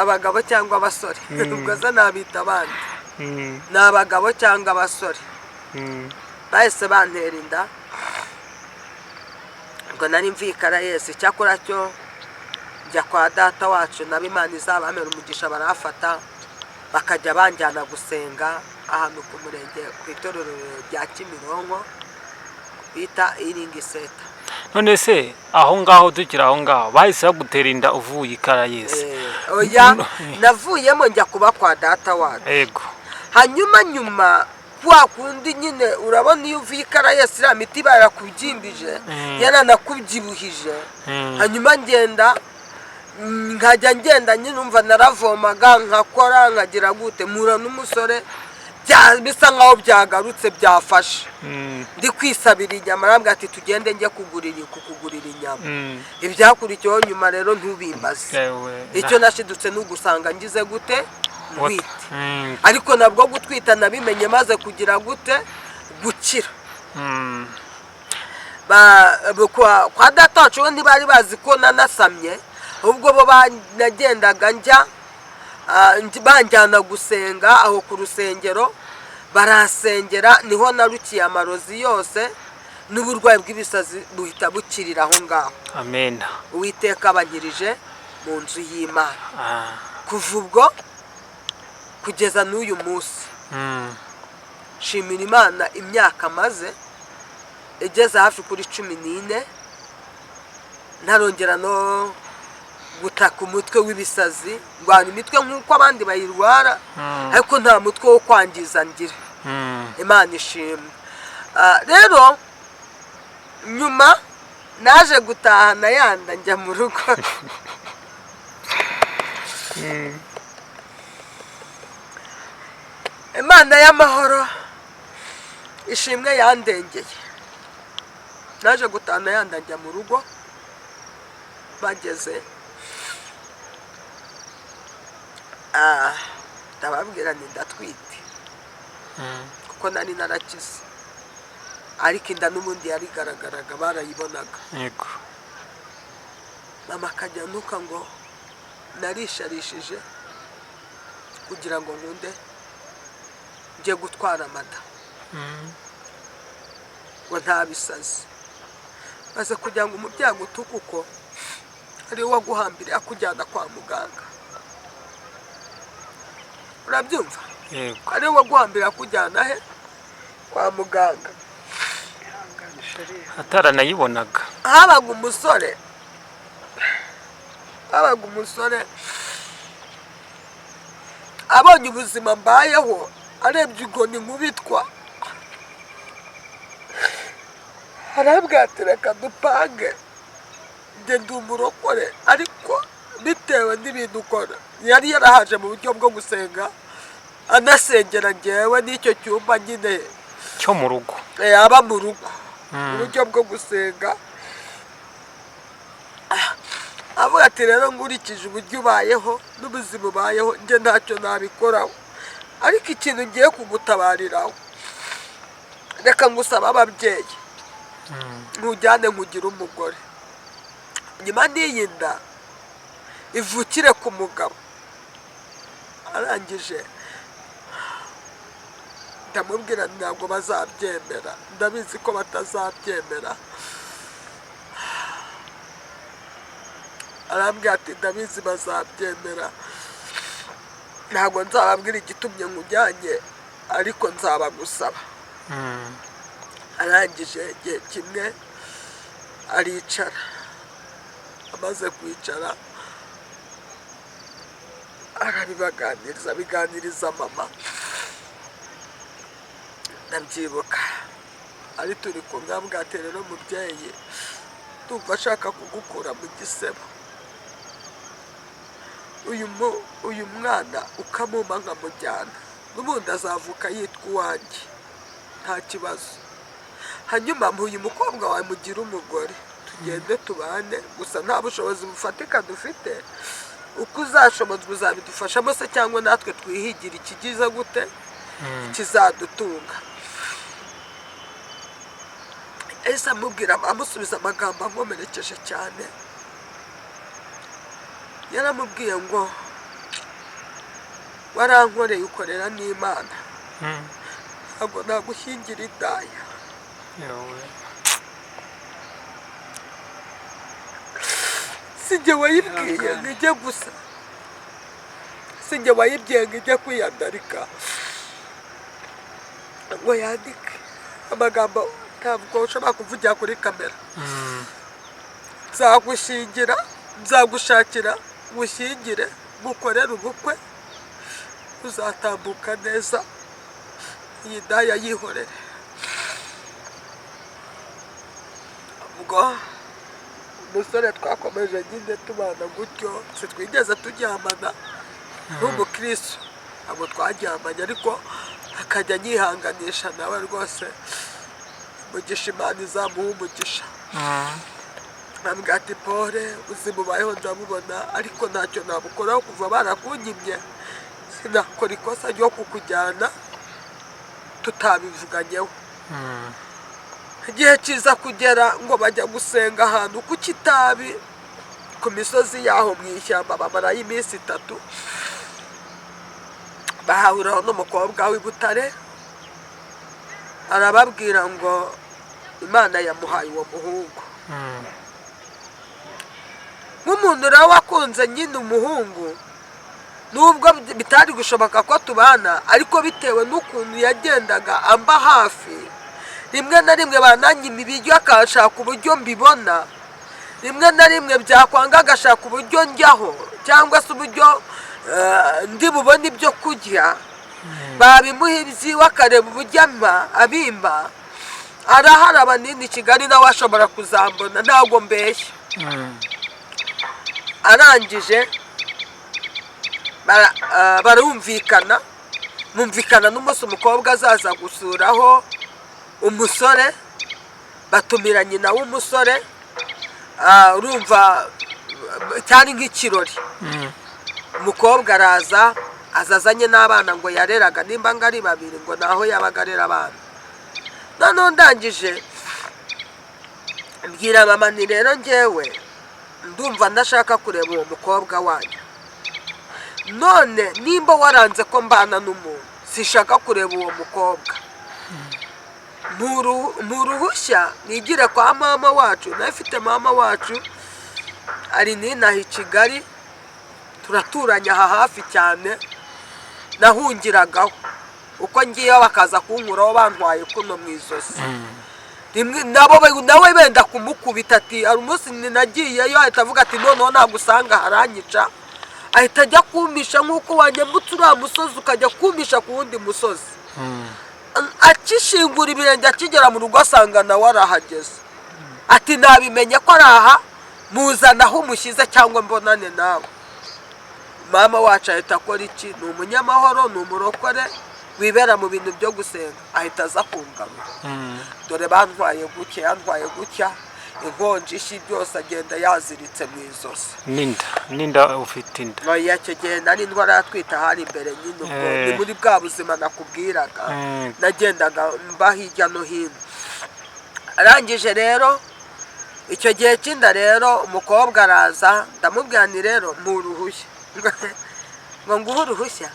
abagabo cyangwa abasore ubwo se nabita abandi ni abagabo cyangwa abasore bahise bantera inda ngo nari mvikara yesi cyakora cyo njya kwa data wacu nabo Imana izabamera umugisha barafata bakajya banjyana gusenga ahantu ku murenge ku itorero rya Kimironko bita Iringi Seta. none se aho ngaho tukira aho ngaho bahise bagutera inda uvuye Karayesi? Oya navuyemo njya kuba kwa data wacu. Yego. Hanyuma nyuma kwa kundi nyine urabona iyo uvuye Karayesi iriya miti barakubyimbije yaranakubyibuhije. Hanyuma ngenda nkajya ngenda nyine umva naravomaga nkakora nkagira gute mura n'umusore bisa nkaho byagarutse byafashe ndi kwisabira inyama arambwira ati tugende njye kukugurira inyama. Ibyakurikiyeho nyuma rero ntubimbaze icyo nashidutse n'ugusanga ngize gute ntwite ariko nabwo gutwita nabimenye maze kugira gute gukira. Kwa data wacu ntibari bazi ko nanasamye ubwo bo banagendaga njya banjyana gusenga aho ku rusengero barasengera niho narukiye amarozi yose n'uburwayi bw'ibisazi buhita bukirira aho ngaho. Amen. Uwiteka abanyirije mu nzu y'Imana kuva ubwo kugeza n'uyu munsi shimira Imana imyaka maze igeze hafi kuri 14 ntarongera no gutaka umutwe w'ibisazi ngwana imitwe nk'uko abandi bayirwara ariko nta mutwe wo kwangiza ngira. Imana ishimwe. Rero nyuma naje gutahana yanda njya mu rugo Imana y'amahoro ishimwe yandengeye naje gutahana yanda njya mu rugo bageze ndababwira ni ndatwite kuko nari narakize ariko inda n'ubundi yarigaragaraga barayibonaga. Yego. Mama akajya nuka ngo narisharishije kugira ngo nkunde njye gutwara amata ngo nta bisazi maze kugira ngo umubyago utukuko ari wo waguhambiriye akujyana kwa muganga. Urabyumva? Yego. Ari wo waguhambiriye akujyana he kwa muganga. Ataranayibonaga. Habaga umusore abonye ubuzima mbayeho arebye igoni nkubitwa arabwira ati reka dupange njye ndi umurokore ariko bitewe n'ibintu ukora yari yarahaje mu buryo bwo gusenga anasengera njyewe n'icyo cyumba nyine cyo mu rugo aba mu rugo uburyo bwo gusenga avuga ati rero nkurikije uburyo ubayeho n'ubuzima ubayeho njye ntacyo nabikoraho ariko ikintu ngiye kugutabariraho reka ngusaba ababyeyi nkujyane nkugira umugore nyuma n'iyi nda ivukire ku mugabo. Arangije ndamubwira ntabwo bazabyemera ndabizi ko batazabyemera. Arambwira ati ndabizi bazabyemera ntabwo nzababwira igitumye nkujyanye ariko nzabagusaba. Arangije igihe kimwe aricara amaze kwicara biganiriza mama ndabyibuka ari turi kumwe ambwira ati rero mubyeyi ndumva ashaka kugukura mu gisebo uyu mwana ukamuma nkamujyana n'ubundi azavuka yitwa uwanjye nta kibazo hanyuma uyu mukobwa wawe mugira umugore tugende tubane gusa nta bushobozi bufatika dufite uko uzashobozwa uzabidufashamo se cyangwa natwe twihigira ikigize gute kizadutunga ese amusubiza amagambo ankomerekeje cyane yaramubwiye ngo warankoreye ukorera n'Imana ntabwo nagushyingira indaya sinjye wayibwiye ngo ijye gusa sinjye wayibwiye ngo ijye kwiyandarika ngo yandike amagambo ntabwo ushobora kuvugira kuri kamera nzagushyingira nzagushakira gushyingire gukorera ubukwe uzatambuka neza iyi ndaya yihorere ubwo umusore twakomeje nyine tubana gutyo sitwigeze turyamana n'umukristo abo twaryamanye ariko akajya nyihanganisha nawe rwose umugisha Imana izamuha umugisha ambwira ati Pole uzimubayeho ndamubona ariko ntacyo nabukoraho kuva barakunyimye sinakora ikosa ryo kukujyana tutabivuganyeho igihe kiza kugera ngo bajya gusenga ahantu ku Kitabi ku misozi yaho mu ishyamba bamarayo iminsi 3 bahahuriraho n'umukobwa w'i Butare arababwira ngo Imana yamuhaye uwo muhungu nk'umuntu rero wakunze nyine umuhungu nubwo bitari gushoboka ko tubana ariko bitewe n'ukuntu yagendaga amba hafi rimwe na rimwe bananyima ibiryo akashaka uburyo mbibona rimwe na rimwe byakwanga agashaka uburyo njyaho cyangwa se uburyo ndi bubone ibyo kurya babimuha ibyiwe akareba uburyo abimba arahari abanini Kigali nawe ashobora kuzambona ntabwo mbeshya arangije barumvikana n'umunsi umukobwa azaza gusuraho umusore batumira nyina w'umusore urumva cyane nk'ikirori umukobwa araza azazanye n'abana ngo yareraga nimba ngo ari 2 ngo naho yabaga arera abana noneho ndangije mbwira mama ni rero njyewe ndumva ndashaka kureba uwo mukobwa wanyu none nimba waranze ko mbana n'umuntu sishaka kureba uwo mukobwa muruhushya nigire kwa mama wacu nafite mama wacu ari ninaha i Kigali turaturanya aha hafi cyane nahungiragaho uko ngiye bakaza kunkuraho bantwaye kuno mu izosi rimwe nawe benda kumukubita ati ari umunsi nagiyeyo ahita avuga ati noneho nagusanga haranyica ahita ajya kumisha nk'uko wanyambutse uriya musozi ukajya kumisha ku wundi musozi akishingura ibirenge akigera mu rugo asanga nawe arahageze ati nabimenye ko ari aha muzanaho umushyize cyangwa mbonane nawe mama wacu ahita akora iki ni umunyamahoro ni umurokore wibera mu bintu byo gusenga ahita aza kungama dore bantwaye gutya inkonji ishi byose agenda yaziritse mu izosi ninda ufite inda icyo gihe nari indwara yatwita hari imbere nyine ubwo ni muri bwa buzima nakubwiraga nagendaga mba hirya no hino arangije rero icyo gihe cy'inda rero umukobwa araza ndamubwira ni rero muruhushya ngo nguhe uruhushya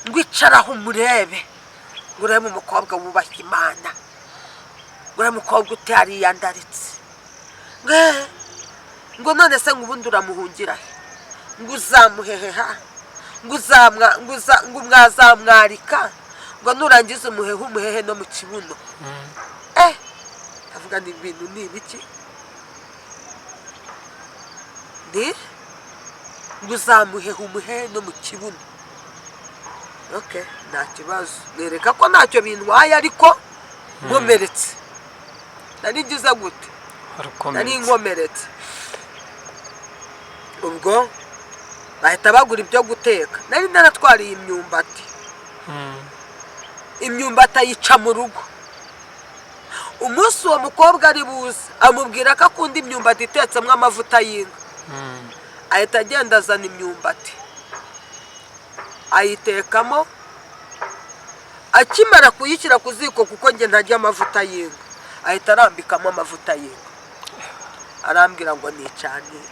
ngo icaraho umurebe ngo urebe umukobwa wubashye Imana ngo urebe umukobwa utariyandaritse ngo none se ngo ubundi uramuhungira ngo uzamuheheha ngo mwazamwarika ngo nurangiza umuhehe no mu kibuno avuga ni ibintu ni ibiki ngo uzamuhehe no mu kibuno nta kibazo nereka ko ntacyo bintwaye ariko nkomeretse nari ngize gute nari nkomeretse ubwo bahita bagura ibyo guteka nari naratwariye imyumbati ayica mu rugo umunsi uwo mukobwa ari buze amubwira ko akunda imyumbati itetsemo amavuta y'inka. Ahita agenda azana imyumbati ayitekamo, akimara kuyishyira ku ziko kuko njye ntajya amavuta y'inka, ahita arambikamo amavuta y'inka, arambwira ngo nicanire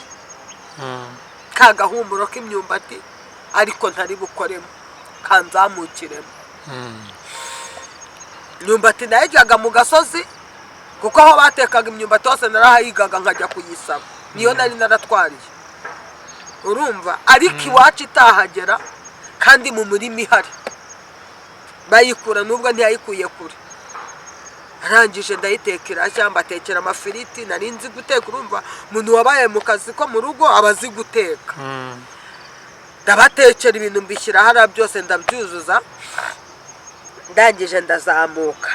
ka gahumuro k'imyumbati ariko ntari bukoremo kanzamukiremo. Imyumbati nayijyaga mu gasozi kuko aho batekaga imyumbati hose narahayigaga nkajya kuyisaba, niyo nari naratwariye urumva. Ariko iwacu itahagera kandi mu murima ihari bayikura, nubwo ntiyayikuye kure. Arangije ndayitekera cyangwa atekera amafiriti, nari nzi guteka. Urumva umuntu wabaye mu kazi ko mu rugo aba azi guteka. Ndabatekera ibintu mbishyira hariya byose ndabyuzuza. Ndangije ndazamuka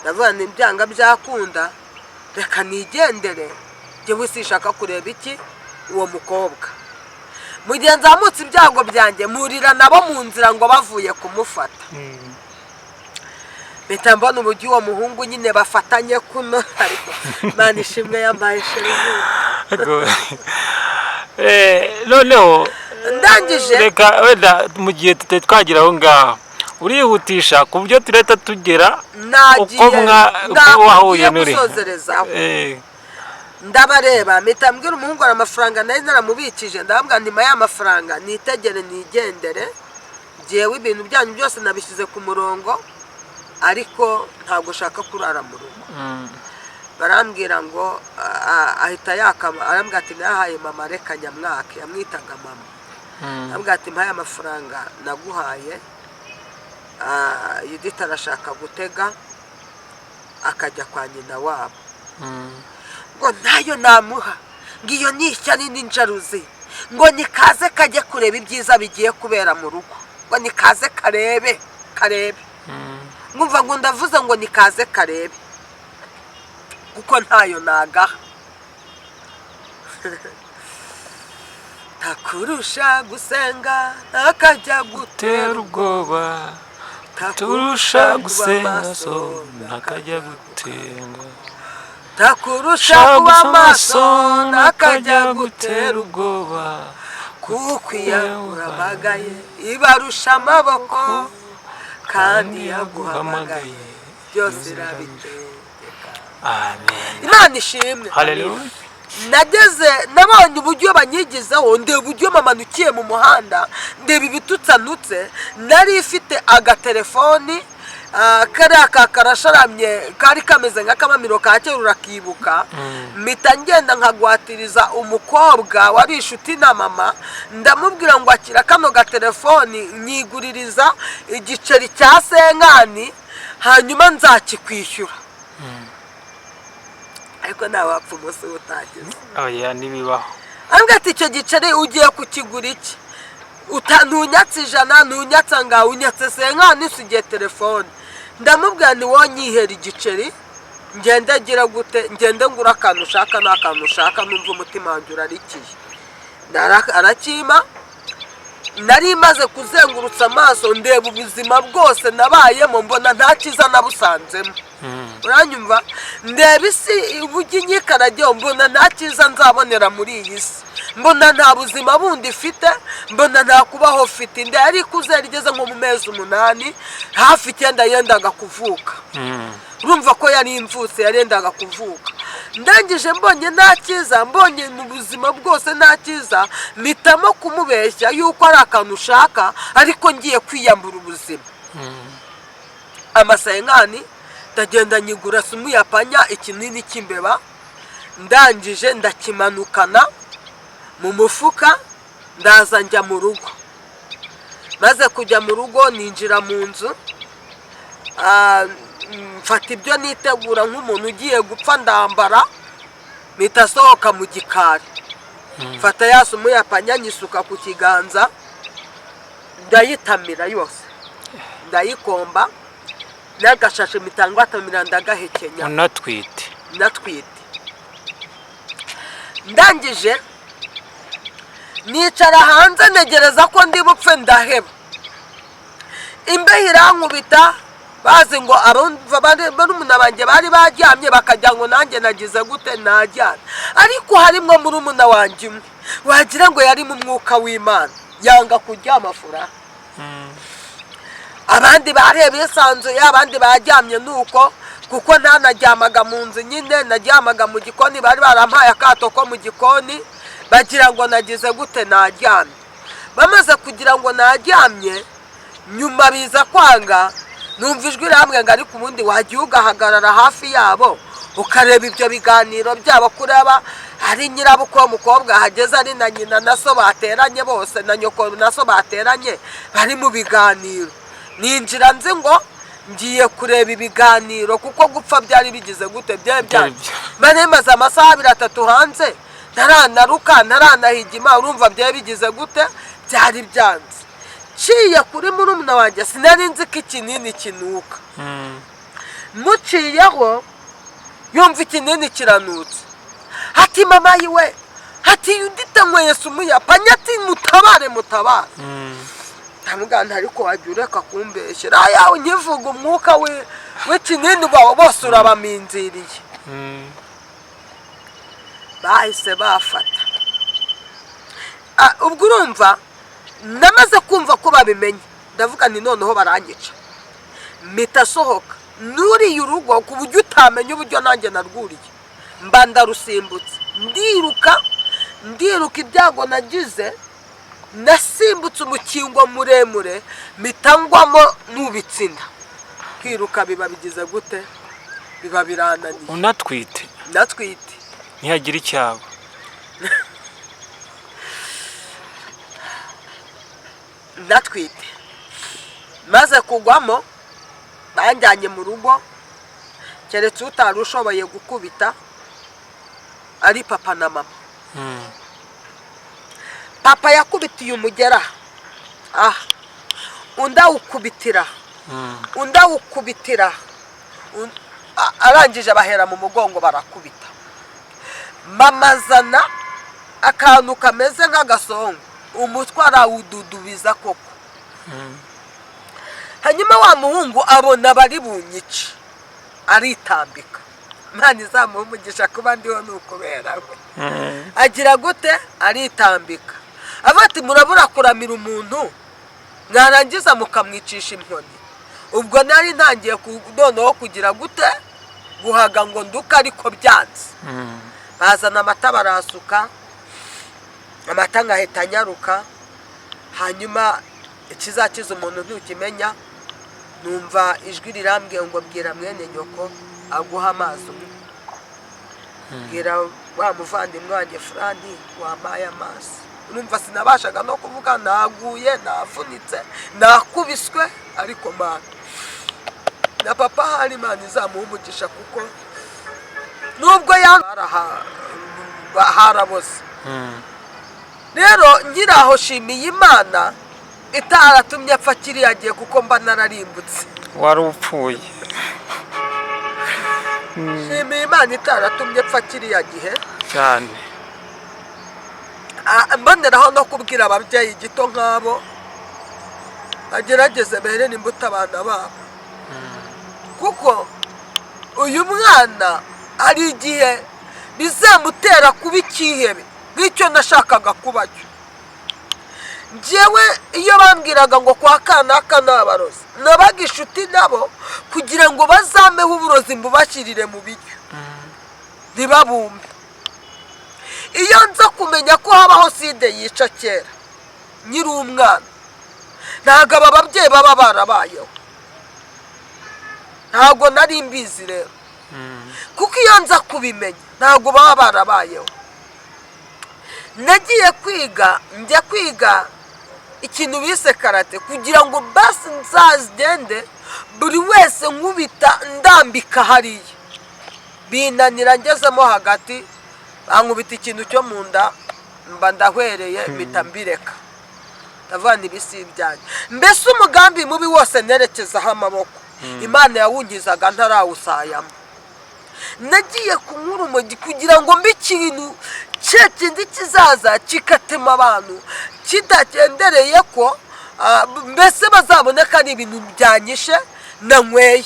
ndavuga ni ibyanga byakunda reka nigendere, njyewe sishaka kureba iki uwo mukobwa. Mu gihe nzamutse ibyago byanjye murira nabo mu nzira ngo bavuye kumufata. Mpita mbona uburyo uwo muhungu nyine bafatanye kuno, ariko Imana ishimwe yampaye sherizi. Noneho ndangije reka wenda mu gihe tutari twagera aho ngaho urihutisha ku buryo tureta tugera uko wahuye n'uri. Ndabareba mpita mbwira umuhungu ara amafaranga nari naramubikije, ndababwira ndima y'amafaranga nitegere nigendere, jewe ibintu byanyu byose nabishyize ku murongo ariko ntabwo ushaka kurara mu rugo. Barambwira ngo ahita yakama, arambwira ati nahaye mama reka nyamwake, yamwitaga mama. Arambwira ati mpaye amafaranga naguhaye, Yudita arashaka gutega akajya kwa nyina wabo. Ngo nayo namuha, ngiyo nishyari n'injaruzi, ngo nikaze kajye kureba ibyiza bigiye kubera mu rugo, ngo nikaze karebe. Ngumva ngo ndavuze ngo nikaze karebe kuko ntayo nagaha. Takurusha gusenga nakajya gutera ubwoba, turusha gusenga so nakajya gutenga. Takurusha kuba maso nakajya gutera ubwoba, kuko iyo uramagaye ibarusha amaboko, kandi yaguhamagaye byose irabitegeka. Amen. Imana ishimwe. Haleluya. Nabonye uburyo banyigizeho, ndeba uburyo mamanukiye mu muhanda, ndeba ibitutsanutse. Nari ifite agatelefoni kariya karasharamye kari kameze nk'akamamiro ka kera urakibuka. Mpita ngenda nkagwatiriza umukobwa wari inshuti na mama, ndamubwira ngo akira kano gatelefoni nyiguririza igiceri cya senkani hanyuma nzakikwishyura. Ariko nawe wapfa umunsi utageze. Oya nibibaho. Ambwira ati icyo giceri ugiye kukigura iki? Ntunyatse 100, ntunyatse ngaho, unyatse senkani usigiye telefone. Ndamubwira ni wowe nyihera igiceri, ngende gira gute, ngende ngura akantu ushaka n'akantu ushaka, numva umutima wanjye urarikiye. Arakima. Nari maze kuzengurutsa amaso ndeba ubuzima bwose nabayemo, mbona nta cyiza nabusanzemo. Uranyumva? Ndeba isi ubugi nyikarajye, mbona nta cyiza nzabonera muri iyi si. Mbona nta buzima bundi ifite, mbona nta kubaho mfite. Inda yari ikuze rigeze nko mu mezi 8, hafi 9 yendaga kuvuka. Urumva ko yari imvutse yarendaga kuvuka. Ndangije mbonye nta cyiza, mbonye mu buzima bwose nta cyiza, mpitamo kumubeshya yuko ari akantu ushaka ariko ngiye kwiyambura ubuzima. Amasenkani ndagenda nyigura sumu yapanya ikinini cy'imbeba, ndangije ndakimanukana mu mufuka, ndaza njya mu rugo. Maze kujya mu rugo ninjira mu nzu, mfata ibyo nitegura nk'umuntu ugiye gupfa, ndambara mpita sohoka mu gikari. Mfata ya sumu yapanya nyisuka ku kiganza, ndayitamira yose, ndayikomba, n'agashashe mitangwatamira ndagahekenya. Natwite. Ndangije nicara hanze negereza ko ndi bupfe, ndaheba. Imbeho irankubita, bazi ngo barumuna banjye bari baryamye bakajya ngo nanjye nagize gute najyana. Ariko harimo murumuna wanjye umwe wagira ngo yari mu mwuka w'Imana yanga kuryama fura. Abandi barebe bisanzuye, abandi baryamye nuko kuko ntanaryamaga mu nzu nyine, naryamaga mu gikoni, bari barampaye akato ko mu gikoni bagira ngo nagize gute naryamye. Bamaze kugira ngo naryamye, nyuma biza kwanga, numva ijwi ramwe ngo ariko ubundi wagiye ugahagarara hafi yabo ukareba ibyo biganiro byabo, kureba hari nyirabukwe w'umukobwa hageze ari na nyina na so bateranye bose na nyoko na so bateranye bari mu biganiro. Ninjira nzi ngo ngiye kureba ibiganiro kuko gupfa byari bigize gute byari banemaze amasaha 2-3 hanze, ntaranaruka ntaranahigima, urumva byari bigize gute byari byanze. Ciye kuri murumuna wanjye sinari nzi ko ikinini kinuka. Muciyeho yumva ikinini kiranutse, hati mama yiwe, hati yundita ngo Yesu muyapanya, ati mutabare mutabare. Ndamugana ariko wajya ureka kumbeshyira yawe nkivuga umwuka w'ikinini bawo bose urabaminziriye. Bahise bafata. Ubwo urumva namaze kumva ko babimenye, ndavuga ni noneho baranyica. Mpita sohoka nuriye urugo ku buryo utamenya uburyo nanjye narwuriye, mba ndarusimbutse ndiruka ibyago nagize, nasimbutse umukingo muremure mitangwamo n'ubitsinda. Kwiruka biba bigize gute, biba birananiye. Unatwite ntihagira icyago. Ndatwite maze kugwamo banjyanye mu rugo, keretse utari ushoboye gukubita ari papa na mama. Papa yakubitiye umugera, undawukubitira arangije bahera mu mugongo barakubita. Mama zana akantu kameze nk'agasongo, umutwe arawududubiza koko. Hanyuma wa muhungu abona bari bunyice aritambika. Imana izamuha umugisha kuba ndiho n'ukubera we. Agira gute aritambika, avati murabura kuramira umuntu mwarangiza mukamwicisha inkoni. Ubwo nari ntangiye noneho kugira gute guhaga ngo nduka, ariko byanze. Bazana amata barasuka, amata ngahita nyaruka. Hanyuma ikizakiza umuntu ntukimenya, numva ijwi rirambwiye ngo bwira mwene nyoko aguha amazi. Bwira wa muvandimwe wanjye Frandi wampaye amazi. Urumva sinabashaga no kuvuga, naguye navunitse nakubiswe, ariko Mana na papa hari Imana izamuha umugisha kuko nubwo haraboze. Rero nyiraho shimiye Imana itaratumye apfa kiriya gihe kuko mba nararimbutse. Wari upfuye. Shimiye Imana itaratumye apfa kiriya gihe cyane. Mboneraho no kubwira ababyeyi gito nk'abo bagerageze behere n'imbuto abana babo, kuko uyu mwana ari igihe bizamutera kuba ikihebe nk'icyo nashakaga kuba cyo. Njyewe iyo bambwiraga ngo kwa kanaka n'abarozi, nabaga inshuti nabo kugira ngo bazameho uburozi mbubashyirire mu biryo ntibabumbe. Iyo nza kumenya ko habaho side yica kera nyiri umwana, ntabwo aba babyeyi baba barabayeho, ntabwo nari mbizi rero. Kuko iyo nza kubimenya ntabwo baba barabayeho. Nagiye njya kwiga ikintu bise karate kugira ngo basi nzagende buri wese nkubita ndambika hariya. Binanira ngezemo hagati bankubita ikintu cyo mu nda, mba ndahwereye mpita mbireka, ndavana ibisi byanjye. Mbese umugambi mubi wose nerekezaho amaboko Imana yawungizaga ntarawusayamo. Nagiye kunyura urumogi kugira ngo mbe ikintu kindi kizaza kikatema abantu kidakendereye ko mbese bazaboneka ari ibintu byanyishe nanyweye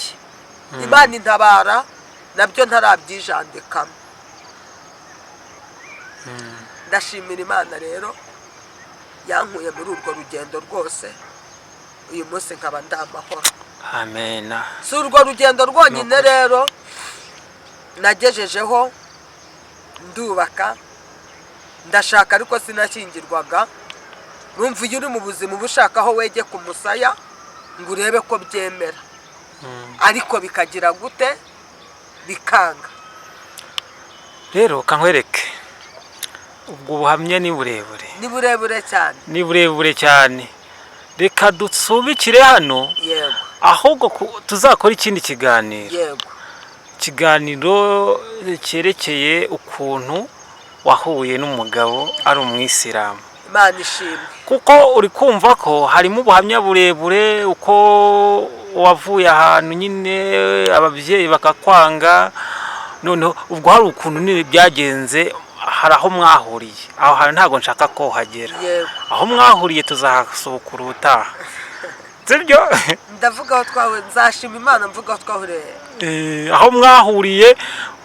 imana intabara nabyo ntarabyijandikamo. Ndashimira imana rero yankuye muri urwo rugendo rwose, uyu munsi nkaba ndamahoro. amen. Si urwo rugendo rwonyine rero nagejejeho, ndubaka, ndashaka ariko sinashyingirwaga. Urumva iyo uri mu buzima uba ushaka aho wege ku musaya ngo urebe ko byemera, ariko bikagira gute, bikanga. Rero kankwereke ubwo buhamya ni burebure, Ni burebure cyane. ni burebure cyane. Reka dusubikire hano, Yego, ahubwo tuzakora ikindi kiganiro, yego, ikiganiro cyerekeye ukuntu wahuye n'umugabo ari umwisilamu. Imana ishimwe. Kuko uri kumva ko harimo ubuhamya burebure, uko wavuye ahantu nyine ababyeyi bakakwanga, noneho ubwo hari ukuntu nini byagenze, hari aho mwahuriye. Aho hantu ntabwo nshaka ko hagera. Yego. Aho mwahuriye tuzahasubukura ubutaha, sibyo? Ndavuga aho twawe, nzashima Imana mvuga aho twahuriye. Aho mwahuriye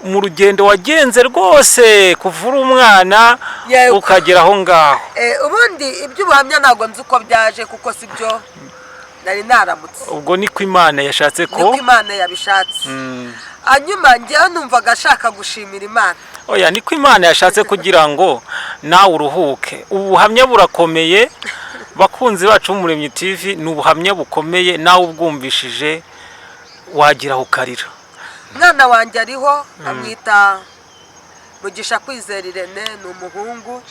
mu rugendo wagenze rwose kuva uri umwana Yego. ukagera aho ngaho. Ubundi iby'ubuhamya ntabwo nzi uko byaje, kuko sibyo nari naramutse. Ubwo niko Imana yashatse ko, Niko Imana yabishatse. Hanyuma njyewe numvaga ashaka gushimira Imana. oya, niko Imana yashatse kugira ngo nawe uruhuke. Ubuhamya burakomeye, bakunzi bacu b'Umuremyi TV, ni ubuhamya bukomeye, nawe ubwumvishije wagira ukarira. Mwana wanjye ariho, amwita Mugisha Kwizera Irene, ni umuhungu.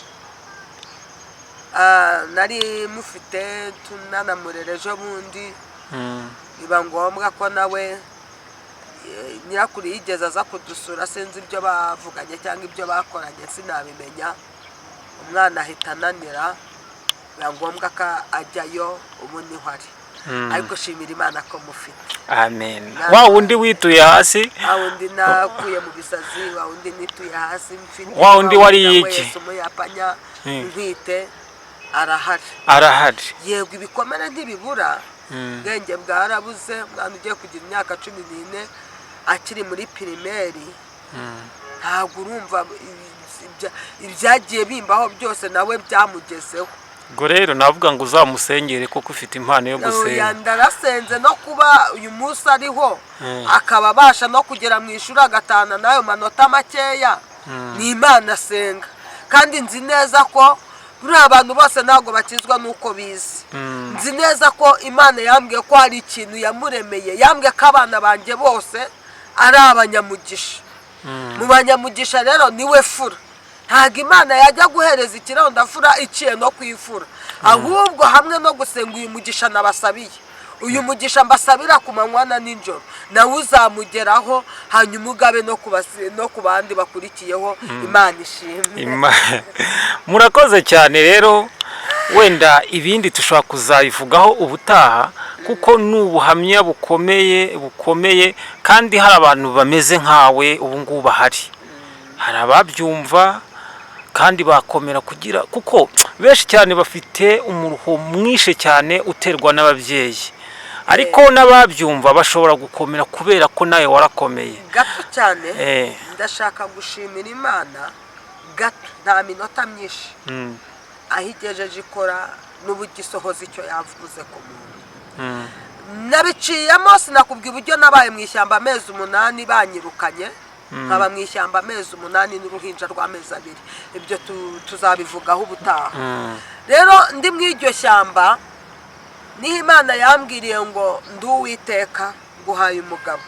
Nari mufite tunanamurera ejo bundi, biba ngombwa ko nawe nyirakuru yigeze aza kudusura, sinzi ibyo bavuganye cyangwa ibyo bakoranye sinabimenya. Umwana ahita ananira, biba ngombwa ko ajyayo, ubu niho ari. Ariko shimira Imana ko mufite. Amen. Wa wundi wituye hasi, Wa wundi nakuye mu bisazi, wa wundi nituye hasi mfite, wa wundi wari iki? Umuyapanya nkwite arahari. arahari. Yego, ibikomere ntibibura, ubwenge bwarabuze. Umwana ugiye kugira imyaka 14 akiri muri pirimeri, ntabwo urumva ibyagiye bimbaho byose nawe byamugezeho. Ubwo rero navuga ngo uzamusengere kuko ufite impano yo gusenga. Ndarasenze no kuba uyu munsi ariho, akaba abasha no kugera mu ishuri agatana n'ayo manota makeya, ni Imana asenga. Kandi nzi neza ko buri abantu bose ntabwo bakizwa nuko bizi. Nzi neza ko Imana yambwiye ko hari ikintu yamuremeye, yambwiye ko abana banjye bose ari abanyamugisha. Mu banyamugisha rero niwe fura. Ntabwo Imana yajya guhereza ikirondafura iciye no kwifura, ahubwo hamwe no gusenga uyu mugisha nabasabiye, uyu mugisha mbasabira ku manywa na nijoro, nawe uzamugeraho, hanyuma ugabe no ku bandi bakurikiyeho. Imana ishimwe. Murakoze cyane rero, wenda ibindi tushobora kuzabivugaho ubutaha, kuko ni ubuhamya bukomeye kandi hari abantu bameze nkawe ubu ngubu bahari. Hari ababyumva kandi bakomera kugira, kuko benshi cyane bafite umuruho mwinshi cyane uterwa n'ababyeyi, ariko n'ababyumva bashobora gukomera kubera ko nawe warakomeye gato cyane. Ndashaka gushimira Imana gato, nta minota myinshi, aho igejeje ikora n'ubugisohoza icyo yavuze ku muntu. Nabiciyemo, sinakubwira uburyo nabaye mu ishyamba amezi 8 banyirukanye, nkaba mu ishyamba amezi 8 n'uruhinja rw'amezi 2. Ibyo tuzabivugaho ubutaha. Rero ndi mu iryo shyamba niho Imana yambwiriye ngo ndi Uwiteka nguhaye umugabo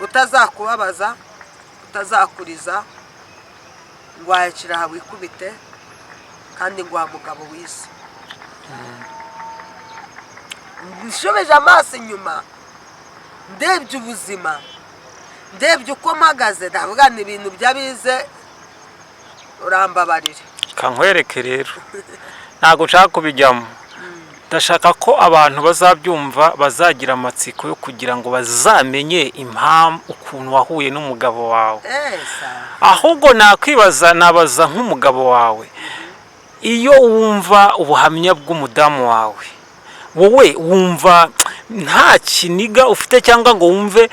utazakubabaza, utazakuriza, ngwayakira ha wikubite, kandi nguha mugabo w'isi. Nshobeje amaso inyuma, ndebye ubuzima, ndebye uko mpagaze, ndavuga ni ibintu byabize, urambabarire. Kankwereke rero, ntabwo nshaka kubijyamo. Ndashaka ko abantu bazabyumva, bazagira amatsiko yo kugira ngo bazamenye impamvu ukuntu wahuye n'umugabo wawe. Ahubwo nabaza nk'umugabo wawe, iyo wumva ubuhamya bw'umudamu wawe, wowe wumva nta kiniga ufite cyangwa ngo wumve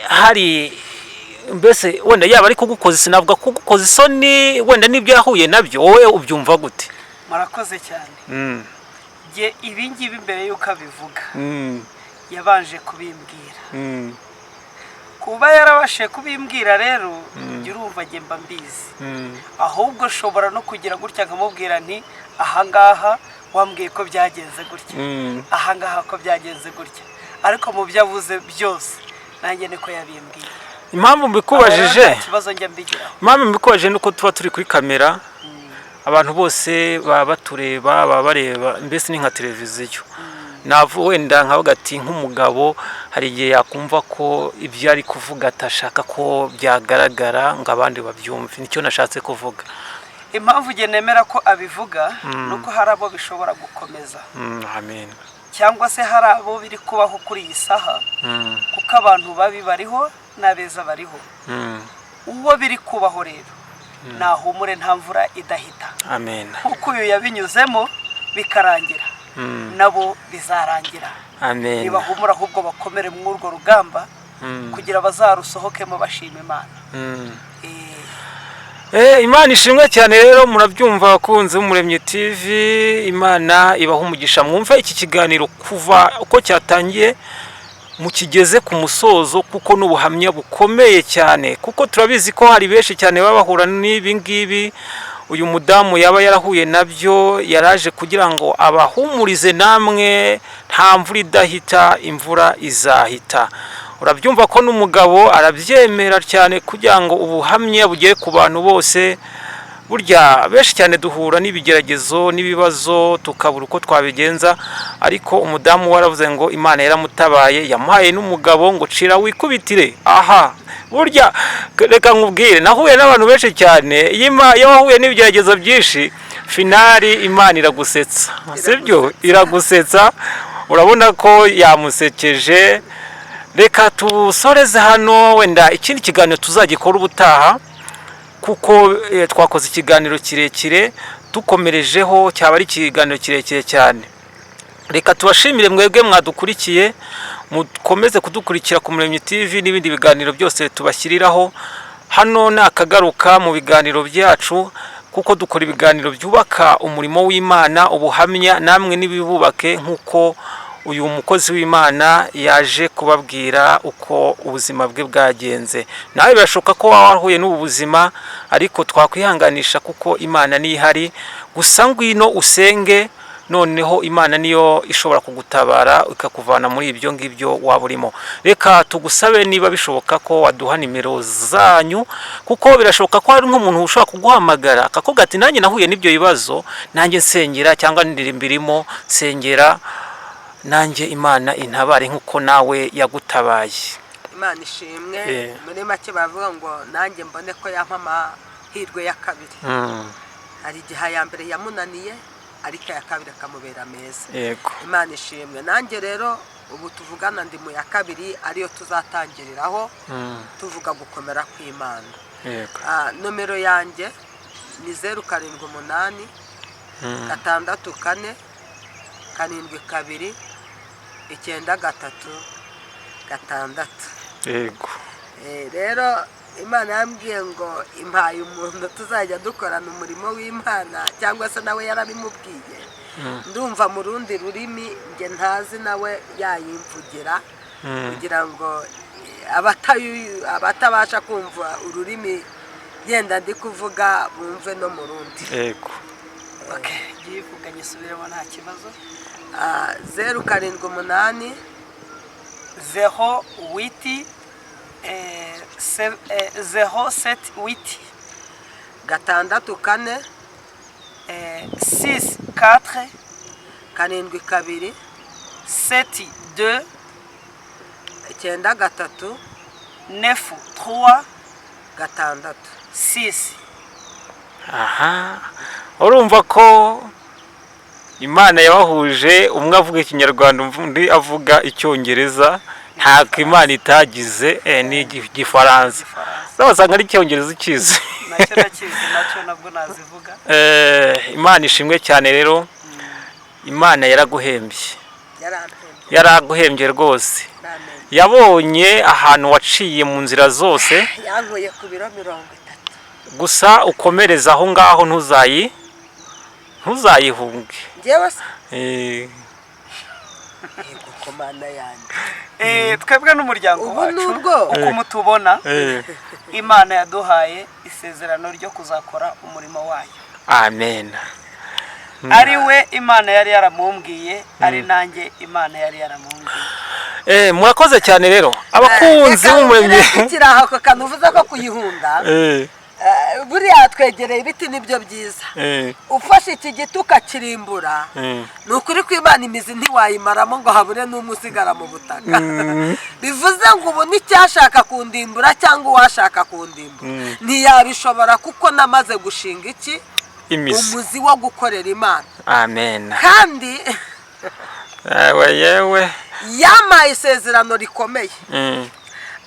hari mbese wenda yaba ari kugukoza sinavuga kugukoza isoni wenda n'ibyo yahuye nabyo wowe ubyumva gute? murakoze cyane. Nge ibi ngibi mbere y'uko abivuga yabanje kubimbwira. Kuba yarabashe kubimbwira rero njye urumva nge mba mbizi, ahubwo shobora no kugira gutya nkamubwira nti ahangaha wambwiye ko byagenze gutya, ahangaha ko byagenze gutya, ariko mu byo avuze byose nanjye niko yabimbwiye. Impamvu mbikubajije nuko tuba turi kuri kamera, abantu bose baba batureba baba bareba, mbese ni nka televiziyo. Wenda nkavuga ati nk'umugabo hari igihe yakumva ko ibyo ari kuvuga atashaka ko byagaragara ngo abandi babyumve, nicyo nashatse kuvuga. Impamvu nge nemera ko abivuga nuko hari abo bishobora gukomeza, amen, cyangwa se hari abo biri kubaho kuri iyi saha, kuko abantu babi bariho n'abeza bariho. Uwo biri kubaho rero nahumure nta mvura idahita, amen, kuko uyu yabinyuzemo bikarangira nabo bizarangira, amen. Nibahumura ahubwo bakomere muri urwo rugamba kugira bazarusohokemo bashima Imana. Imana ishimwe cyane rero, murabyumva abakunzi b'Umuremyi TV, Imana ibaha umugisha. Mwumva iki kiganiro kuva uko cyatangiye mukigeze ku musozo, kuko n'ubuhamya bukomeye cyane, kuko turabizi ko hari benshi cyane baba bahura n'ibi ngibi. Uyu mudamu yaba yarahuye nabyo, yaraje kugira ngo abahumurize namwe nta mvura idahita, imvura izahita. Urabyumva ko n'umugabo arabyemera cyane kugira ngo ubuhamya bugere ku bantu bose. Burya benshi cyane duhura n'ibigeragezo n'ibibazo tukabura uko twabigenza, ariko umudamu waravuze ngo Imana yaramutabaye, yamuhaye n'umugabo ngo cira wikubitire. Aha, burya reka nkubwire, nahuye n'abantu benshi cyane, iyo wahuye n'ibigeragezo byinshi, finali Imana iragusetsa, sibyo? Iragusetsa, urabona ko yamusekeje. Reka tusoreze hano, wenda ikindi kiganiro tuzagikora ubutaha, kuko twakoze ikiganiro kirekire dukomerejeho, cyaba ari ikiganiro kirekire cyane. Reka tubashimire mwebwe mwadukurikiye, mukomeze kudukurikira ku Muremyi TV n'ibindi biganiro byose tubashyiriraho. Hano nakagaruka mu biganiro byacu, kuko dukora ibiganiro byubaka umurimo w'Imana, ubuhamya namwe nibibubake, nkuko uyu mukozi w'Imana yaje kubabwira uko ubuzima bwe bwagenze. Nawe birashoboka ko wahuye n'ubu buzima, ariko twakwihanganisha kuko Imana ni ihari. Gusa ngwino usenge, noneho Imana niyo ishobora kugutabara ikakuvana muri ibyo ngibyo waba urimo. Reka tugusabe niba bishoboka ko waduha nimero zanyu, kuko birashoboka ko hari nk'umuntu ushobora kuguhamagara akakubwira ati nanjye nahuye n'ibyo bibazo, nanjye nsengera, cyangwa ndirimba irimo nsengera, nanjye Imana intabare nk'uko nawe yagutabaye. Imana ishimwe. Muri make bavuga ngo nanjye mbone ko yampa amahirwe ya kabiri. Hari igihe aya mbere yamunaniye, ariko aya kabiri akamubera meza. Yego, Imana ishimwe. Nanjye rero ubu tuvugana ndi mu ya kabiri, ariyo tuzatangiriraho tuvuga gukomera kw'Imana. yego. Nomero yanjye ni 078 6 4 7 2 9 6. Yego. Rero Imana yambwiye ngo impaye umuntu tuzajya dukorana umurimo w'Imana, cyangwa se nawe yarabimubwiye. Ndumva mu rundi rurimi nge ntazi nawe yayimvugira, kugira ngo abatabasha kumva ururimi yenda ndi kuvuga bumve no mu rundi. Yego. Okay, givuga nyisubiremo nta kibazo. 078 08 078 6 4 6 4 7 2 9 3 9 3 6. 6. Aha, urumva ko Imana yabahuje, umwe avuga Ikinyarwanda undi avuga Icyongereza. Ntabwo Imana itagize ni Igifaransa. Wasanga ari Icyongereza ukizi. Nacyo nakizi, nacyo nabwo nazivuga. Imana ishimwe cyane rero, Imana yaraguhembye. yaraguhembye rwose. Amen. Yabonye ahantu waciye mu nzira zose, yankuye ku biro 30. gusa ukomereza aho ngaho ntuzayihunge. Njyewe se yego komana yanjye. Twebwe n'umuryango Ubu wacu nubwo uko mutubona Imana yaduhaye isezerano ryo kuzakora umurimo wayo. Amen. Ari we Imana yari yaramumbwiye, ari nanjye Imana yari yaramumbwiye. Murakoze cyane rero abakunzi b'umuremyi. Kiraho ko kanuvuza ko kuyihunga. Buriya twegereye ibiti nibyo byiza. Ufashe iki giti ukakirimbura, ni ukuri ko Imana imizi ntiwayimaramo ngo habure n'umusigara mu butaka. Bivuze ngo ubu n'icyashaka kundimbura cyangwa uwashaka kundimbura ntiyabishobora, kuko namaze gushinga iki umuzi wo gukorera Imana. Amen. Kandi yewe yamaye isezerano rikomeye.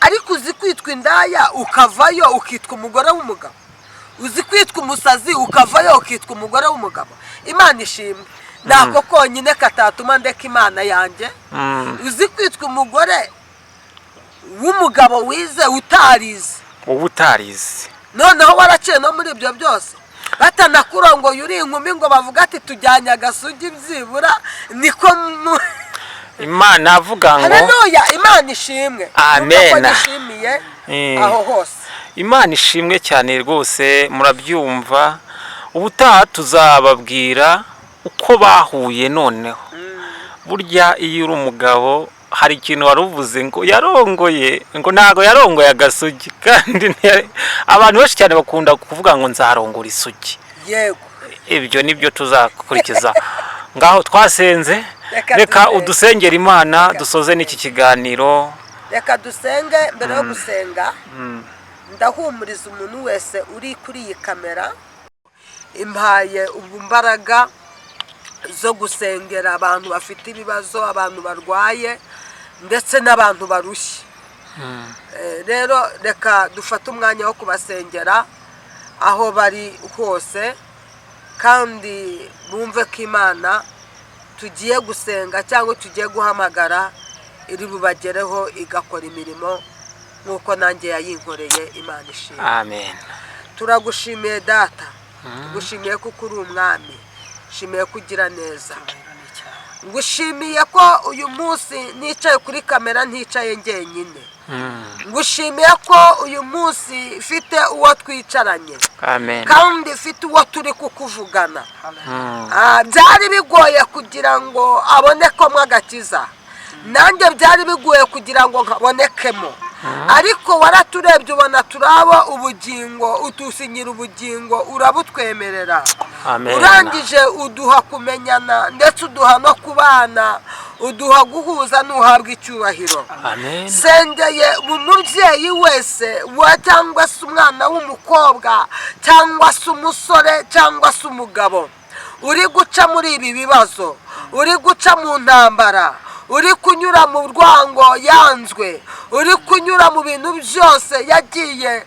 Ariko uzi kwitwa indaya ukavayo ukitwa umugore w'umugabo, uzi kwitwa umusazi ukavayo ukitwa umugore w'umugabo. Imana ishimwe, nako konyine katatuma ndeka Imana yanjye. Uzi kwitwa umugore w'umugabo wize utarize, noneho waraciye no muri ibyo byose, batanakurongoye uri inkumi ngo bavuga ati tujyanye agasugi byibura. Niko Imana avuga ngo haleluya, Imana ishimwe. Amen. Ishimiye aho hose. Imana ishimwe cyane rwose. Murabyumva, ubutaha tuzababwira uko bahuye. Noneho burya iyo uri umugabo hari ikintu waruvuze ngo yarongoye, ngo ntago yarongoye agasugi, kandi abantu benshi cyane bakunda kuvuga ngo nzarongora isugi. Yego, ibyo nibyo tuzakurikiza. Ngaho twasenze, reka udusengera Imana dusoze n'iki kiganiro. Reka dusenge. Mbere yo gusenga ndahumuriza umuntu wese uri kuri iyi kamera, impaye ubumbaraga zo gusengera abantu bafite ibibazo, abantu barwaye ndetse n'abantu barushye. Rero reka dufate umwanya wo kubasengera aho bari hose, kandi bumve ko Imana tugiye gusenga cyangwa tugiye guhamagara iri bubagereho igakora imirimo nk'uko nanjye yayinkoreye. Imana ishimwe. Amen. Turagushimiye Data, tugushimiye kuko uri umwami, shimiye kugira neza. Ngushimiye ko uyu munsi nicaye kuri kamera nticaye njyenyine. Ngushimiye ko uyu munsi mfite uwo twicaranye. Amen. Kandi mfite uwo turi kukuvugana. Byari bigoye kugira ngo abonekemo agakiza, nanjye byari bigoye kugira ngo nkabonekemo, ariko waraturebye ubona turabo ubugingo, utusinyira ubugingo, urabutwemerera. Urangije uduha kumenyana ndetse uduha no kubana, uduha guhuza n'uhabwa icyubahiro. Sengeye mu mubyeyi wese cyangwa se umwana w'umukobwa cyangwa se umusore cyangwa se umugabo uri guca muri ibi bibazo, uri guca mu ntambara, uri kunyura mu rwango yanzwe, uri kunyura mu bintu byose yagiye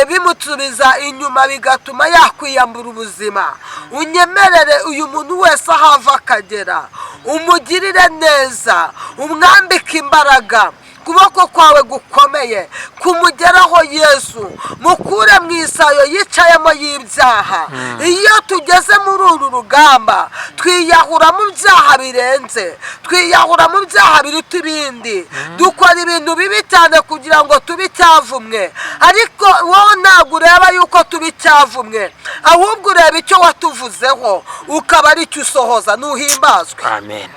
bimutubiza inyuma bigatuma yakwiyambura ubuzima. Unyemerere uyu muntu wese ahava akagera, umugirire neza, umwambike imbaraga, kuboko kwawe gukomeye kumugeraho Yesu, mukure mu isayo yicayemo y'ibyaha. Iyo tugeze muri uru rugamba twiyahura mu byaha birenze, twiyahura mu byaha biruta ibindi, dukora ibintu bibi cyane kugira ngo tube icyavumwe, ariko wowe ntabwo ureba yuko tube icyavumwe, ahubwo ureba icyo watuvuzeho ukaba ari cyo usohoza. Nuhimbazwe. Amen.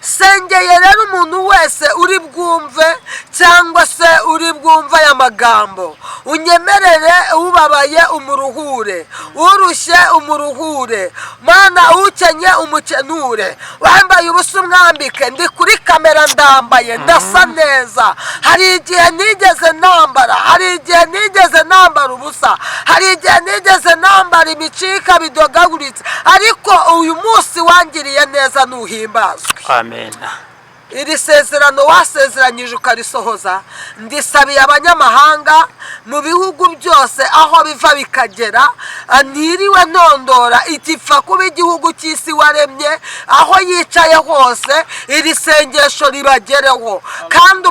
Sengeye rero umuntu wese uri bwumve cyangwa se uri bwumva aya magambo, unyemerere ubabaye umuruhure, urushye umuruhure, Mana ukenye umukenure, wambaye ubusa umwambike. Ndi kuri kamera ndambaye, ndasa neza. Hari igihe nigeze nambara, hari igihe nigeze nambara ubusa, hari igihe nigeze nambara imicika bidogaguritse, ariko uyu munsi wangiriye neza. Nuhimbazwe. Amen. iri sezerano wasezeranyije ukarisohoza ndisabiye abanyamahanga mu bihugu byose aho biva bikagera ntiriwe ntondora igipfa kuba igihugu cy'isi waremye aho yicaye hose iri sengesho ribagereho kandi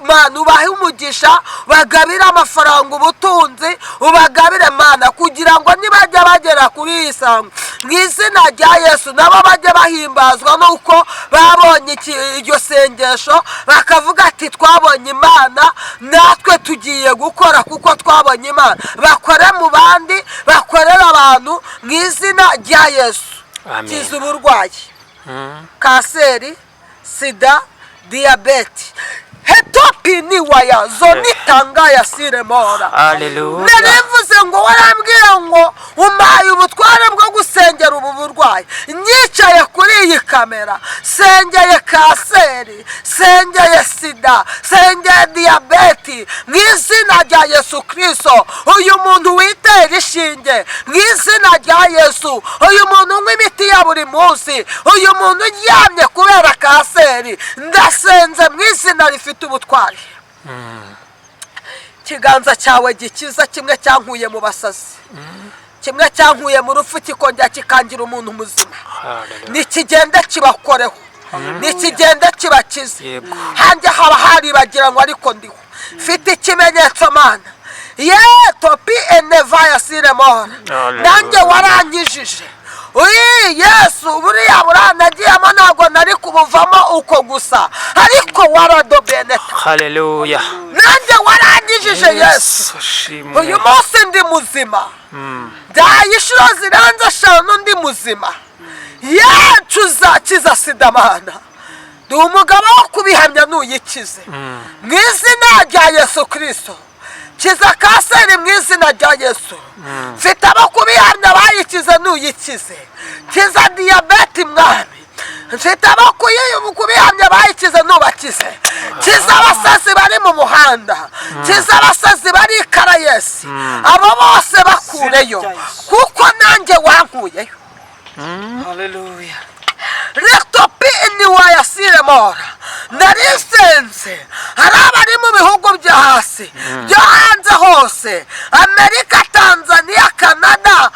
Mana ubahe umugisha bagabire amafaranga ubutunzi ubagabire Mana kugira ngo nibajya bagera kuri iyi sango mu izina rya Yesu nabo bajye bahimbazwa nuko babonye iryo sengesho bakavuga ati twabonye Imana natwe tugiye gukora kuko twabonye Imana bakore mu bandi bakorera abantu mu izina rya Yesu kiza uburwayi kanseri sida diyabete hetopi ni waya zonitanga ya siremora narivuze ngo warambwiye ngo umpaye ubutware bwo gusengera ubu burwayi nyicaye kuri iyi kamera sengeye kanseri sengeye sida sengeye diyabeti mu izina rya Yesu Kristo uyu muntu witera ishinge mu izina rya Yesu uyu muntu unywa imiti ya buri munsi uyu muntu uryamye kubera kanseri ndasenze mu izina rifite ubutwari kiganza cyawe gikiza kimwe cyankuye mu basazi kimwe cyankuye mu rupfu kikongera kikangira umuntu muzima nikigenda kibakoreho nikigenda kibakize hanjye haba haribagira ngo ariko ndiho mfite ikimenyetso Mana topi eneva ya siremora nanjye waranyijije Yesu buriya buranagiyemo ntabwo nari kubuvamo uko gusa ariko waradobeneta haleluya nanjye warangijije Yesu uyu munsi ndi muzima ndaye inshuro zirenze 5 ndi muzima uzakiza sida Mana ndi umugabo wo kubihamya nuyikize mu izina rya Yesu Kristo kiza kanseri mu izina rya Yesu mfite abo kubihamya bayikize nuyikize kiza diyabeti mwami mfite abo kubihamya bayikize nubakize kiza abasazi bari mu muhanda kiza abasazi bari Karayesi abo bose bakureyo kuko nanjye wankuyeyo haleluya retopi ni waya siremora narisenze hari abari mu bihugu byo hasi byo hanze hose Amerika Tanzania Canada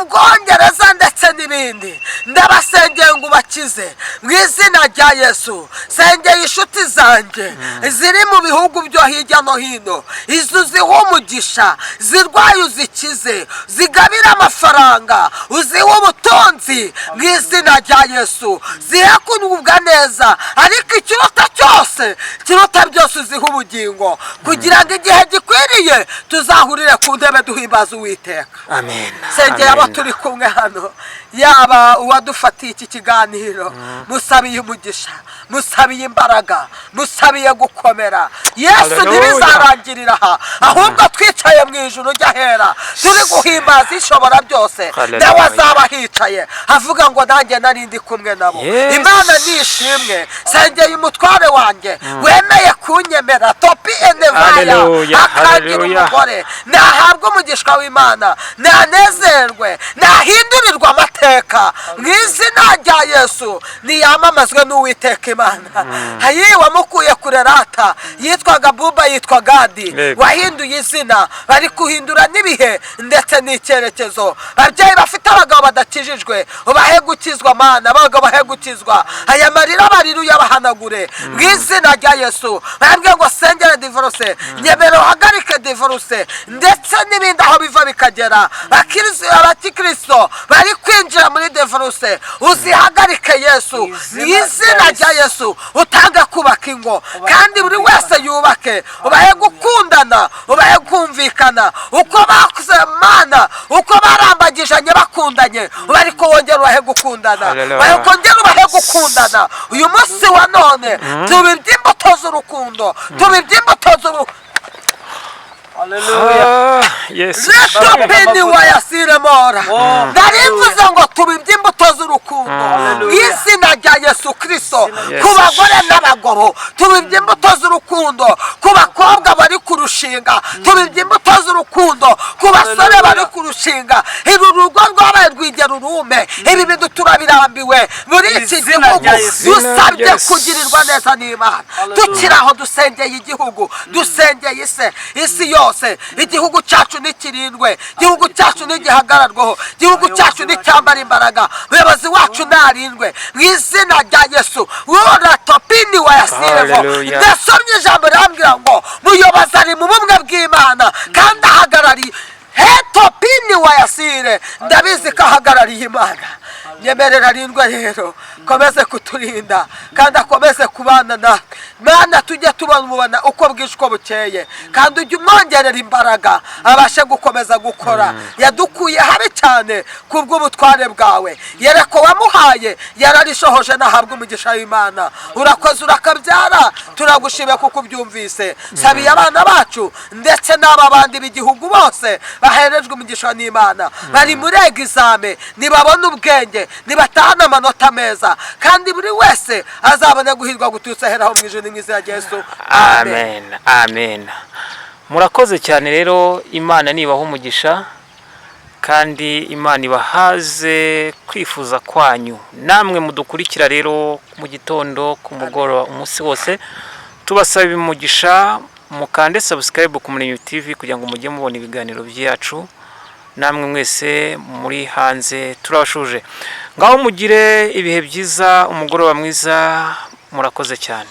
Ubwongereza ndetse n'ibindi ndabasengeye ngo bakize mu izina rya Yesu sengeye inshuti zanjye ziri mu bihugu byo hirya no hino izo ziha umugisha zirwaye uzikize zigabira amafaranga uziha ubutunzi mu izina rya Yesu zihe kunubwa neza ariko ikiruta cyose kiruta byose uziha ubugingo kugira ngo igihe gikwiriye tuzahurire ku ntebe duhimbaza Uwiteka amen sengeye abo turi kumwe hano yaba uwadufatiye iki kiganiro musabiye umugisha musabiye imbaraga musabiye gukomera Yesu ntibizarangirira aha ahubwo twicaye mu ijuru rya hera turi guhimbaza ishobora byose nawe azaba hicaye avuga ngo nanjye narindi kumwe nabo Imana nishimwe sengeye umutware wanjye wemeye kunyemera topi enevaya akangira umugore nahabwa umugisha w'Imana nanezerwe nahindurirwa amateka mu izina rya Yesu niyamamazwe n'Uwiteka Imana hayi wamukuye kure rata yitwaga Buba yitwa Gadi wahinduye izina bari kuhindura nibihe ndetse n'icyerekezo ababyeyi bafite abagabo badakijijwe ubahe gukizwa Mana abagabo bahe gukizwa aya marira bariruye abahanagure mu izina rya Yesu bambwiye ngo sengere divorce nyemero hagarike divorce ndetse n'ibindi aho biva bikagera abakristo bari kwinjira muri divorce uzihagarike Yesu mu izina rya Yesu utange kubaka ingo kandi buri wese yubake ubahe gukundana ubahe kumvikana uko bakuze Mana uko barambagijanye bakundanye bari ko wongera ubahe gukundana bari kongera ubahe gukundana uyu munsi wa none tubibye imbuto z'urukundo tubibye imbuto z'urukundo haleluya Yesu Retopeni waya siremora narivuze ngo tubibye imbuto z'urukundo mu izina rya Yesu Kristo ku bagore n'abagabo tubibye imbuto z'urukundo ku bakobwa bakobwa bari kurushinga tubibye imbuto z'urukundo ku basore bari kurushinga uru rugo rwabaye rwigera urume ibi bintu turabirambiwe muri iki gihugu dusabye kugirirwa neza n'Imana tukiri aho dusengeye igihugu dusengeye isi yose igihugu cyacu nikirindwe igihugu cyacu nigihagararwaho igihugu cyacu nicyambara imbaraga umuyobozi wacu narindwe mu izina rya Yesu uratopini wayasireho ndasomye ijambo rambwira ngo muyobozi ari mu bumwe bw'Imana kandi ahagarariye hetopini wayasire ndabizi ko ahagarariye Imana nyemerera arindwe rero komeze kuturinda kandi akomeze kubana natwe Mana tujye tubona uko bwije uko bukeye kandi ujye umwongerera imbaraga abashe gukomeza gukora yadukuye habi cyane kubw'ubutware bwawe yereko wamuhaye yararishohoje nahabwa umugisha w'Imana urakoze urakabyara turagushimiye kuko ubyumvise sabiye abana bacu ndetse n'aba bandi b'igihugu bose baherejwe umugisha n'Imana bari muri egizame nibabona ubwenge nibatahana amanota meza kandi buri wese azabone guhirwa gututse heraho mu ijuru n'izina rya Yesu amen amen murakoze cyane rero Imana nibaho umugisha kandi Imana ibahaze kwifuza kwanyu namwe mudukurikira rero mu gitondo ku mugoroba umunsi wose tubasaba umugisha mukande subscribe ku Muremyi TV kugira ngo mujye mubona ibiganiro byacu namwe mwese muri hanze turabashuje ngaho mugire ibihe byiza umugoroba mwiza murakoze cyane.